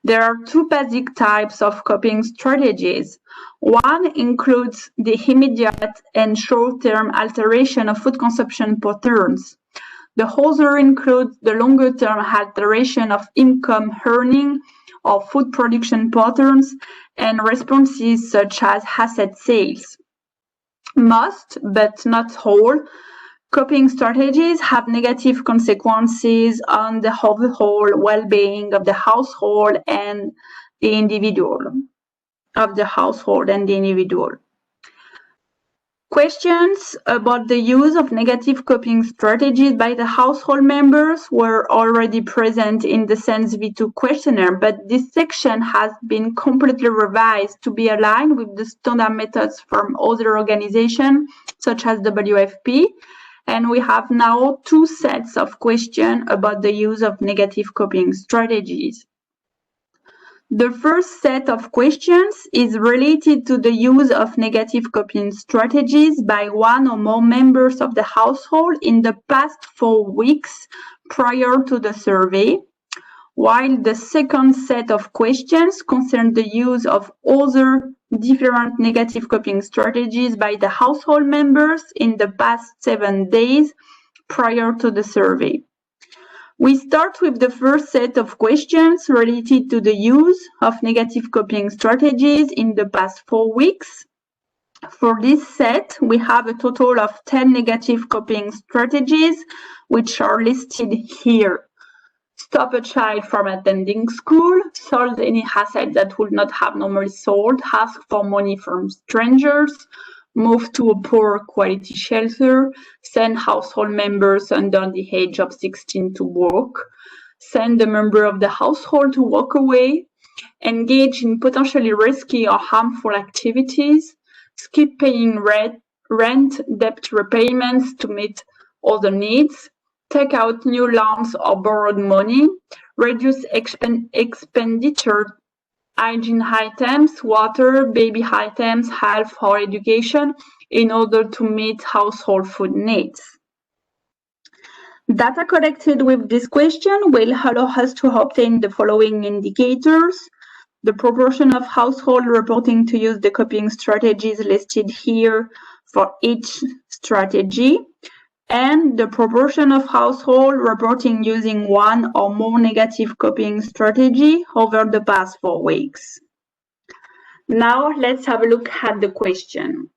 There are two basic types of coping strategies. One includes the immediate and short-term alteration of food consumption patterns. The other includes the longer-term alteration of income earning or food production patterns and responses such as asset sales. Most, but not all, Coping strategies have negative consequences on the overall well-being of the household and the individual. Questions about the use of negative coping strategies by the household members were already present in the SENS V2 questionnaire, but this section has been completely revised to be aligned with the standard methods from other organizations, such as WFP, and we have now 2 sets of questions about the use of negative coping strategies. The first set of questions is related to the use of negative coping strategies by one or more members of the household in the past 4 weeks prior to the survey, while the second set of questions concern the use of other different negative coping strategies by the household members in the past 7 days prior to the survey. We start with the first set of questions related to the use of negative coping strategies in the past 4 weeks. For this set, we have a total of 10 negative coping strategies, which are listed here. Stop a child from attending school, sold any asset that would not have normally sold, ask for money from strangers, move to a poor quality shelter, send household members under the age of 16 to work, send a member of the household to walk away, engage in potentially risky or harmful activities, skip paying rent, debt repayments to meet other needs, take out new loans or borrowed money, reduce expenditure, hygiene items, water, baby items, health or education in order to meet household food needs. Data collected with this question will allow us to obtain the following indicators: the proportion of households reporting to use the coping strategies listed here for each strategy, and the proportion of households reporting using one or more negative coping strategy over the past 4 weeks. Now let's have a look at the question.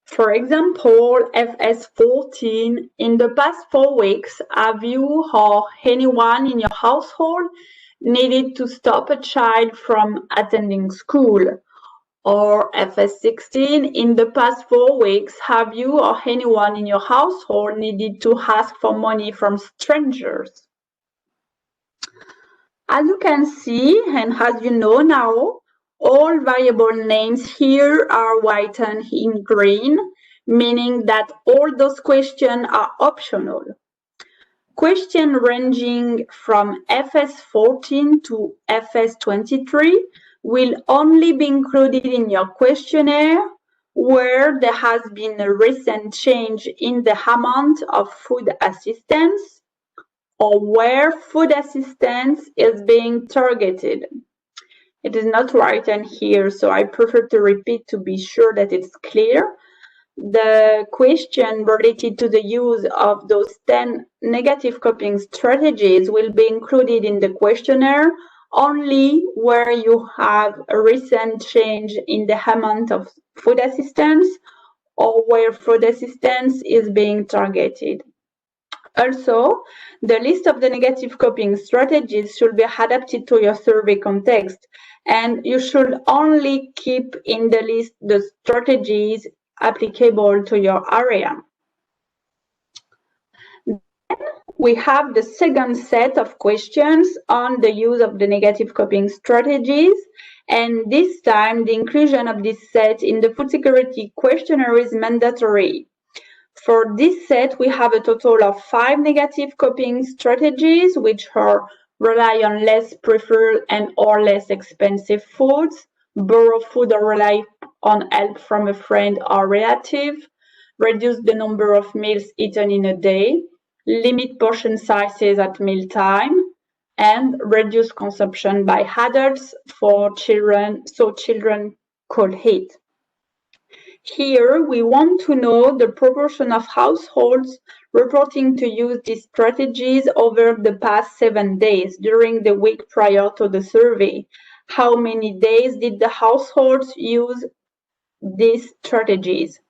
For example, FS14, in the past 4 weeks, have you or anyone in your household needed to stop a child from attending school? Or FS16, in the past 4 weeks, have you or anyone in your household needed to ask for money from strangers? As you can see, and as you know now, all variable names here are whitened in green, meaning that all those questions are optional. Questions ranging from FS14 to FS23 will only be included in your questionnaire where there has been a recent change in the amount of food assistance or where food assistance is being targeted. It is not written here, so I prefer to repeat to be sure that it's clear. The question related to the use of those 10 negative coping strategies will be included in the questionnaire only where you have a recent change in the amount of food assistance or where food assistance is being targeted. Also, the list of the negative coping strategies should be adapted to your survey context, and you should only keep in the list the strategies applicable to your area. We have the second set of questions on the use of the negative coping strategies, and this time the inclusion of this set in the food security questionnaire is mandatory. For this set, we have a total of 5 negative coping strategies, which are rely on less preferred and or less expensive foods, borrow food or rely on help from a friend or relative, reduce the number of meals eaten in a day, limit portion sizes at mealtime, and reduce consumption by adults for children so children could eat. Here, we want to know the proportion of households reporting to use these strategies over the past 7 days during the week prior to the survey. How many days did the households use these strategies?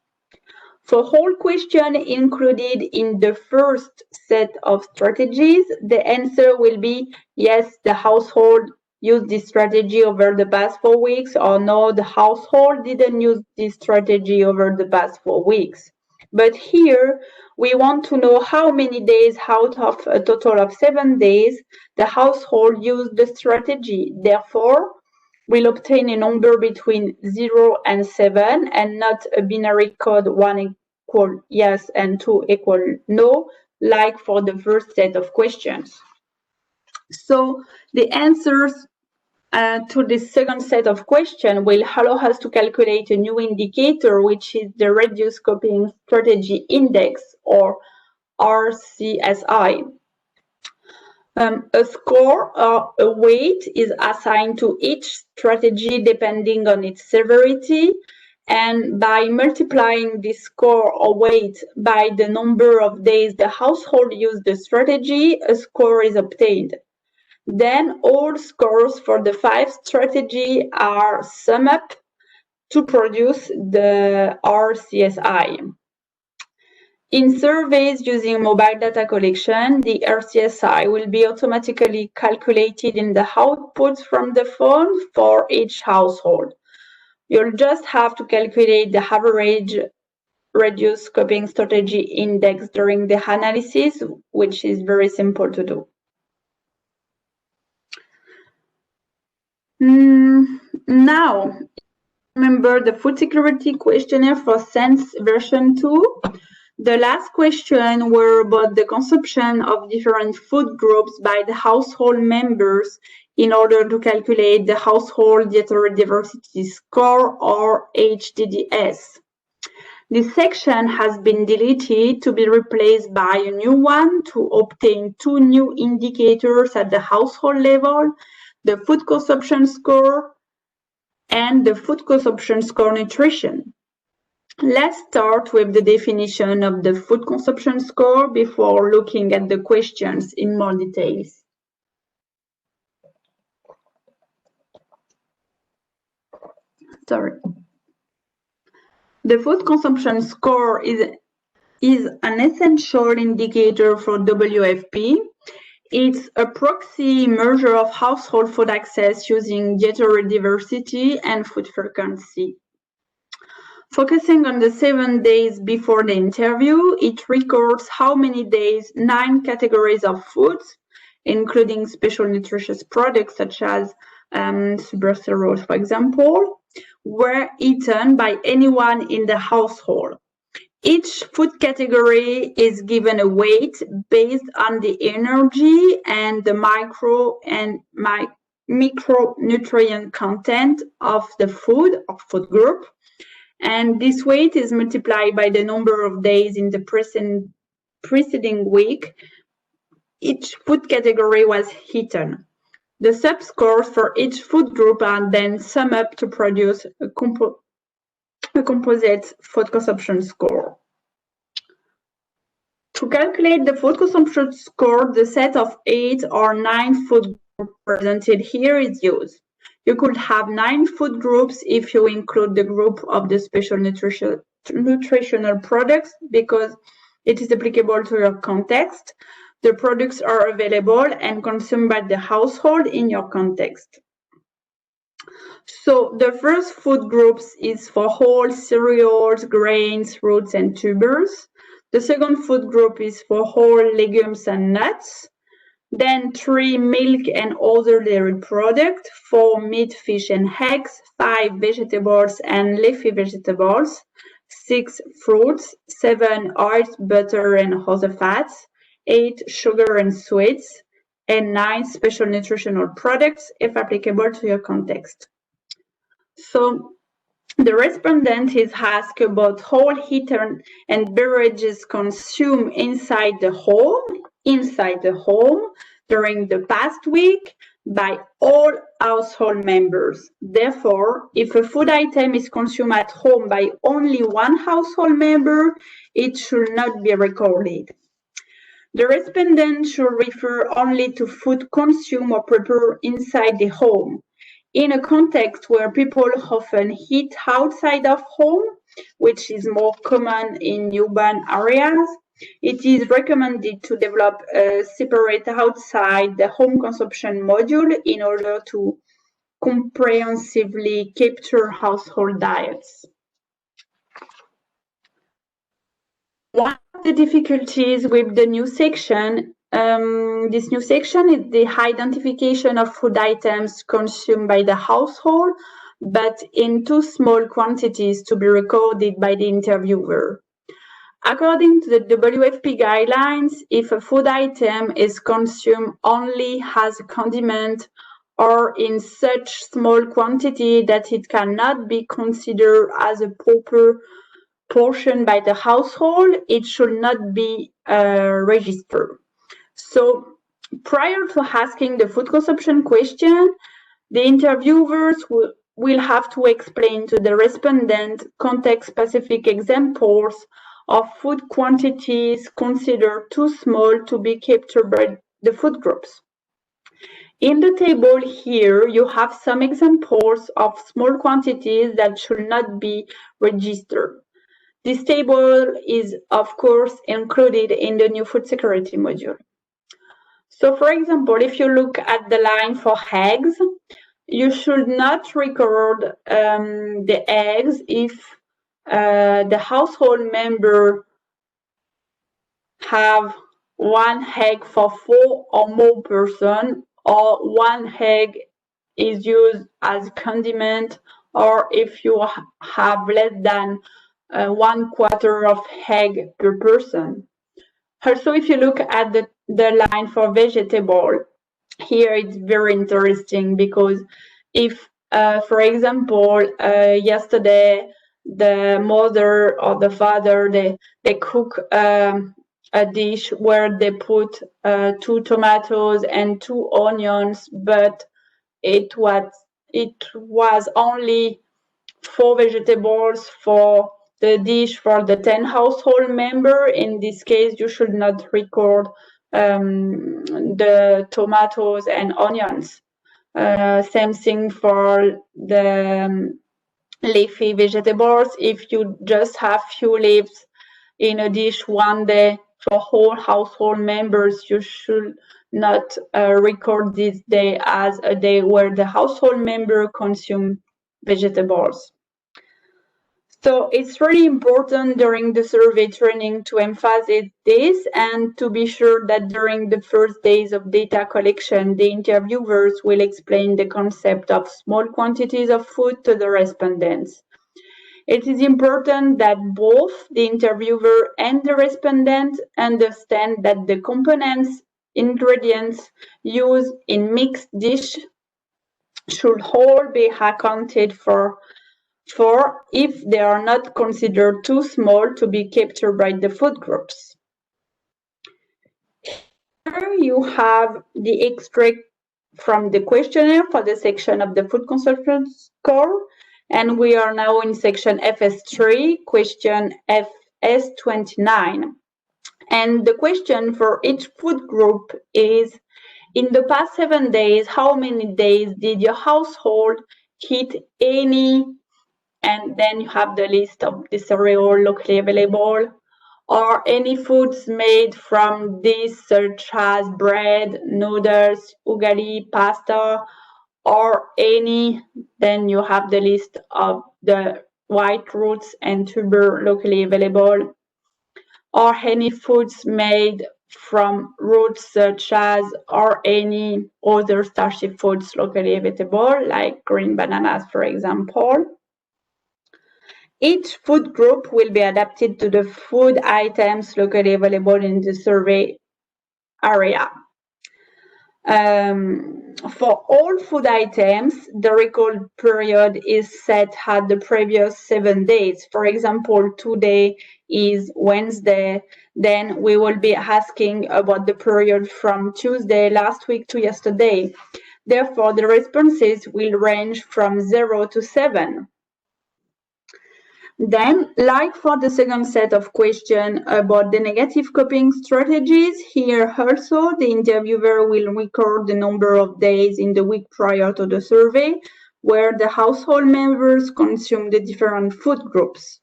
For all questions included in the first set of strategies, the answer will be yes, the household used this strategy over the past 4 weeks, or no, the household didn't use this strategy over the past 4 weeks. But here, we want to know how many days out of a total of 7 days the household used the strategy. Therefore, we'll obtain a number between 0 and 7 and not a binary code 1 equal yes and 2 equal no, like for the first set of questions. So the answers to this second set of questions will allow us to calculate a new indicator, which is the Reduced Coping Strategy Index, or RCSI. A score or a weight is assigned to each strategy depending on its severity, and by multiplying this score or weight by the number of days the household used the strategy, a score is obtained. Then all scores for the 5 strategies are summed up to produce the RCSI. In surveys using mobile data collection, the RCSI will be automatically calculated in the outputs from the phone for each household. You'll just have to calculate the average Reduced Coping Strategy Index during the analysis, which is very simple to do. Now, remember the food security questionnaire for SENS version 2. The last question were about the consumption of different food groups by the household members in order to calculate the household dietary diversity score, or HDDS. This section has been deleted to be replaced by a new one to obtain 2 new indicators at the household level, the food consumption score and the food consumption score nutrition. Let's start with the definition of the food consumption score before looking at the questions in more details. The food consumption score is an essential indicator for WFP. It's a proxy measure of household food access using dietary diversity and food frequency. Focusing on the 7 days before the interview, it records how many days 9 categories of foods, including special nutritious products such as super cereals, for example, were eaten by anyone in the household. Each food category is given a weight based on the energy and the micro and micronutrient content of the food or food group. And this weight is multiplied by the number of days in the preceding week each food category was eaten. The subscores for each food group are then summed up to produce a composite food consumption score. To calculate the food consumption score, the set of 8 or 9 food groups presented here is used. You could have 9 food groups if you include the group of the special nutritional products, because it is applicable to your context. The products are available and consumed by the household in your context. So the first food groups is for whole cereals, grains, roots, and tubers. The second food group is for whole legumes and nuts. Then 3 milk and other dairy products, 4 meat, fish, and eggs, 5 vegetables and leafy vegetables, 6 fruits, 7 oils, butter, and other fats, 8 sugar and sweets, and 9 special nutritional products if applicable to your context. So the respondent is asked about all eaten and beverages consumed inside the home during the past week by all household members. Therefore, if a food item is consumed at home by only one household member, it should not be recorded. The respondent should refer only to food consumed or prepared inside the home. In a context where people often eat outside of home, which is more common in urban areas. It is recommended to develop a separate outside the home consumption module in order to comprehensively capture household diets. One of the difficulties with the new section, this new section is the identification of food items consumed by the household, but in too small quantities to be recorded by the interviewer. According to the WFP guidelines, if a food item is consumed only as a condiment or in such small quantity that it cannot be considered as a proper portion by the household, it should not be registered. So prior to asking the food consumption question, the interviewers will have to explain to the respondent context-specific examples of food quantities considered too small to be captured by the food groups. In the table here, you have some examples of small quantities that should not be registered. This table is, of course, included in the new food security module. So, for example, if you look at the line for eggs, you should not record the eggs if the household member have one egg for 4 or more person, or one egg is used as condiment, or if you have less than 1/4 of egg per person. Also, if you look at the line for vegetable, here it's very interesting because if, for example, yesterday the mother or the father they cook a dish where they put 2 tomatoes and 2 onions, but it was only 4 vegetables for the dish for the 10 household member. In this case, you should not record the tomatoes and onions. Same thing for the leafy vegetables. If you just have few leaves in a dish one day for whole household members, you should not record this day as a day where the household member consume vegetables. So it's really important during the survey training to emphasize this and to be sure that during the first days of data collection, the interviewers will explain the concept of small quantities of food to the respondents. It is important that both the interviewer and the respondent understand that the components, ingredients used in mixed dish should all be accounted for if they are not considered too small to be captured by the food groups. Here you have the extract from the questionnaire for the section of the food consumption score, and we are now in section FS3, question FS29. And the question for each food group is, in the past 7 days, how many days did your household eat any, and then you have the list of the cereal locally available, or any foods made from these such as bread, noodles, ugali, pasta, or any, then you have the list of the white roots and tuber locally available, or any foods made from roots such as, or any other starchy foods locally available, like green bananas, for example. Each food group will be adapted to the food items locally available in the survey area. For all food items, the record period is set at the previous 7 days. For example, today is Wednesday, then we will be asking about the period from Tuesday last week to yesterday. Therefore, the responses will range from 0 to 7. Then, like for the second set of questions about the negative coping strategies, here also the interviewer will record the number of days in the week prior to the survey where the household members consume the different food groups.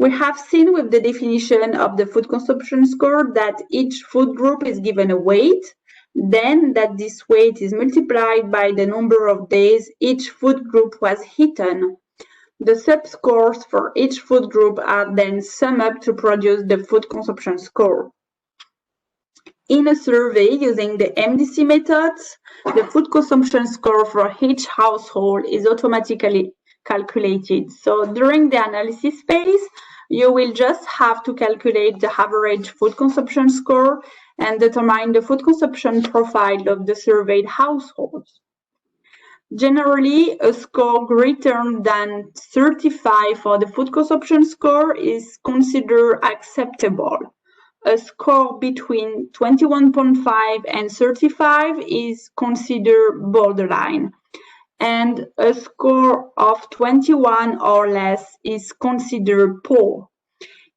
We have seen with the definition of the food consumption score that each food group is given a weight, then that this weight is multiplied by the number of days each food group was eaten. The sub-scores for each food group are then summed up to produce the food consumption score. In a survey using the MDC methods, the food consumption score for each household is automatically calculated. So during the analysis phase, you will just have to calculate the average food consumption score and determine the food consumption profile of the surveyed households. Generally, a score greater than 35 for the food consumption score is considered acceptable. A score between 21.5 and 35 is considered borderline, and a score of 21 or less is considered poor.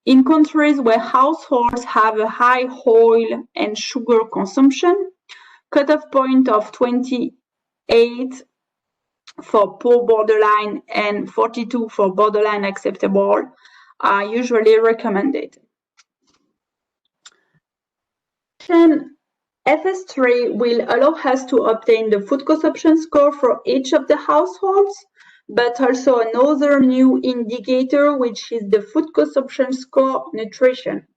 In countries where households have a high oil and sugar consumption, cutoff point of 28 for poor borderline and 42 for borderline acceptable are usually recommended. FS3 will allow us to obtain the food consumption score for each of the households, but also another new indicator, which is the food consumption score nutrition.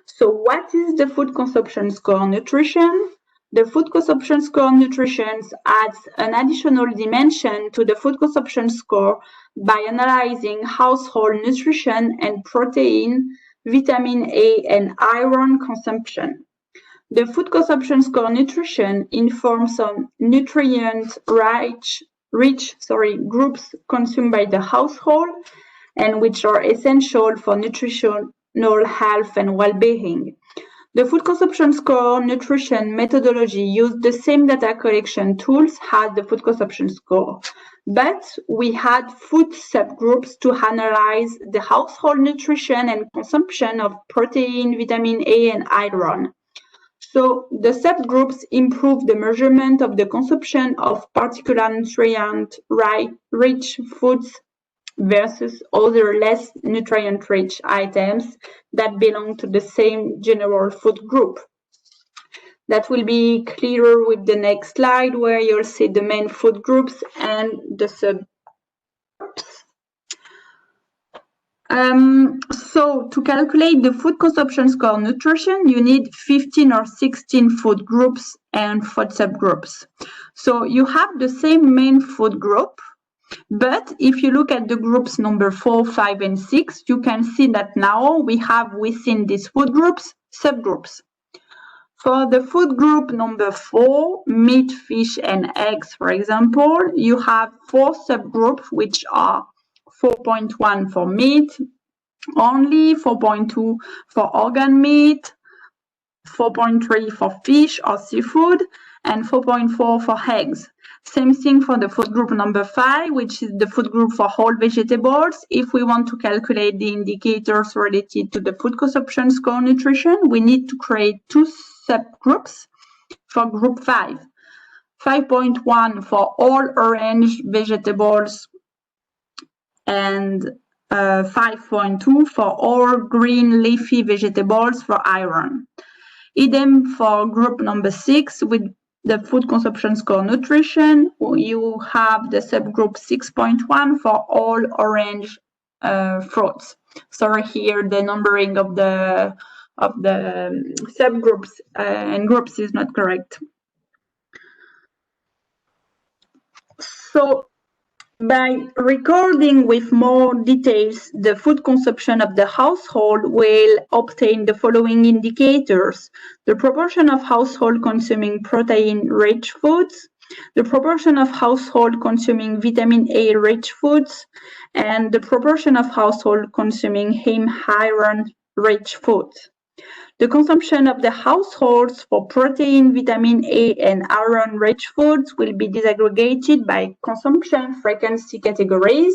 So what is the food consumption score nutrition? The food consumption score nutrition adds an additional dimension to the food consumption score by analyzing household nutrition and protein, vitamin A, and iron consumption. The food consumption score nutrition informs on nutrient-rich groups consumed by the household and which are essential for nutritional health and well-being. The food consumption score nutrition methodology used the same data collection tools as the food consumption score, but we had food subgroups to analyze the household nutrition and consumption of protein, vitamin A, and iron. So the subgroups improve the measurement of the consumption of particular nutrient-rich foods versus other less nutrient-rich items that belong to the same general food group. That will be clearer with the next slide, where you'll see the main food groups and the subgroups. So to calculate the food consumption score nutrition, you need 15 or 16 food groups and food subgroups. So you have the same main food group, but if you look at the groups number 4, 5, and 6, you can see that now we have within these food groups subgroups. For the food group number 4, meat, fish, and eggs, for example, you have 4 subgroups, which are 4.1 for meat only, 4.2 for organ meat, 4.3 for fish or seafood, and 4.4 for eggs. Same thing for the food group number 5, which is the food group for whole vegetables. If we want to calculate the indicators related to the food consumption score nutrition, we need to create 2 subgroups for group 5. 5.1 for all orange vegetables and 5.2 for all green leafy vegetables for iron. Idem for group number 6 with the food consumption score nutrition. You have the subgroup 6.1 for all orange fruits. Sorry, here the numbering of the subgroups and groups is not correct. So by recording with more details the food consumption of the household, will obtain the following indicators: the proportion of household consuming protein-rich foods, the proportion of household consuming vitamin A-rich foods, and the proportion of household consuming heme iron-rich foods. The consumption of the households for protein, vitamin A, and iron-rich foods will be disaggregated by consumption frequency categories: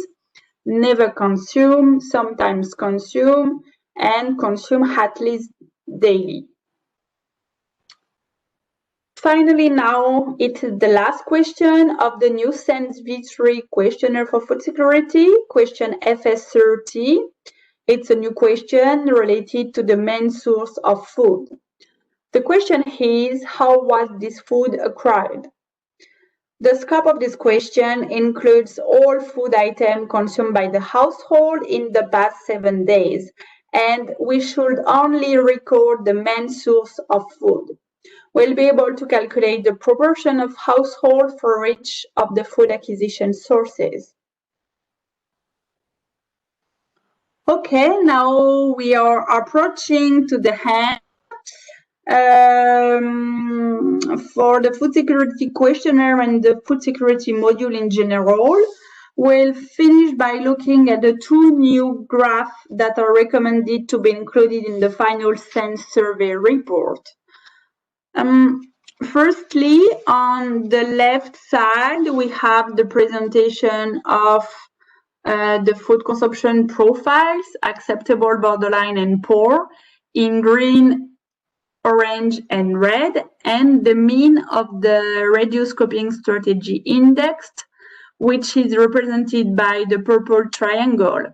never consume, sometimes consume, and consume at least daily. Finally, now it is the last question of the new SENS V3 questionnaire for food security, question FS30. It's a new question related to the main source of food. The question is, how was this food acquired? The scope of this question includes all food items consumed by the household in the past 7 days, and we should only record the main source of food. We'll be able to calculate the proportion of household for each of the food acquisition sources. Okay, now we are approaching to the end. For the food security questionnaire and the food security module in general, we'll finish by looking at the 2 new graphs that are recommended to be included in the final SENS survey report. Firstly, on the left side, we have the presentation of the food consumption profiles, acceptable, borderline, and poor, in green, orange, and red, and the mean of the reduced coping strategy index, which is represented by the purple triangle.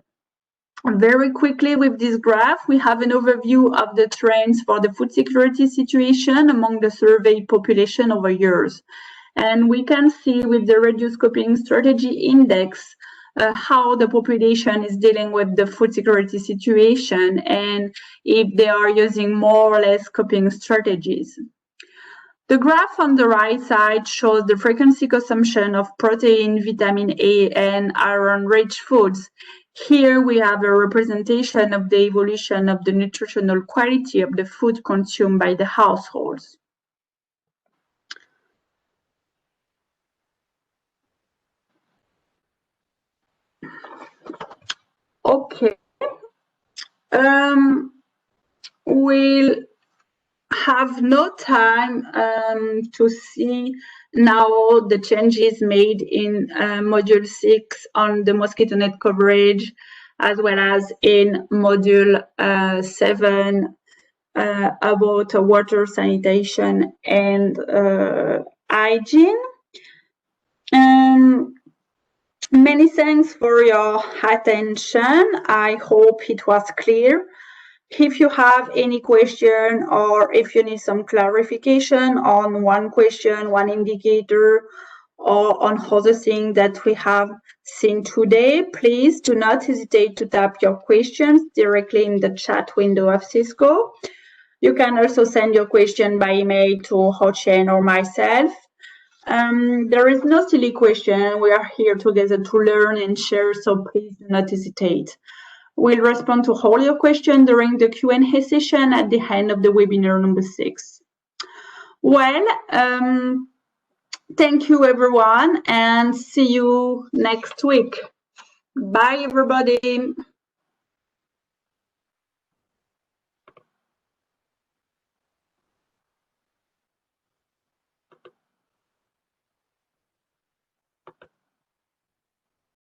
Very quickly with this graph, we have an overview of the trends for the food security situation among the surveyed population over years. And we can see with the reduced coping strategy index how the population is dealing with the food security situation and if they are using more or less coping strategies. The graph on the right side shows the frequency consumption of protein, vitamin A, and iron-rich foods. Here we have a representation of the evolution of the nutritional quality of the food consumed by the households. Okay. We'll have no time to see now the changes made in Module 6 on the mosquito net coverage, as well as in Module 7 about water sanitation and hygiene. Many thanks for your attention. I hope it was clear. If you have any question or if you need some clarification on one question, one indicator, or on other things that we have seen today, please do not hesitate to type your questions directly in the chat window of Cisco. You can also send your question by email to Ho-Chen or myself. There is no silly question. We are here together to learn and share, so please do not hesitate. We'll respond to all your questions during the Q&A session at the end of the webinar number 6. Well, thank you everyone and see you next week. Bye everybody.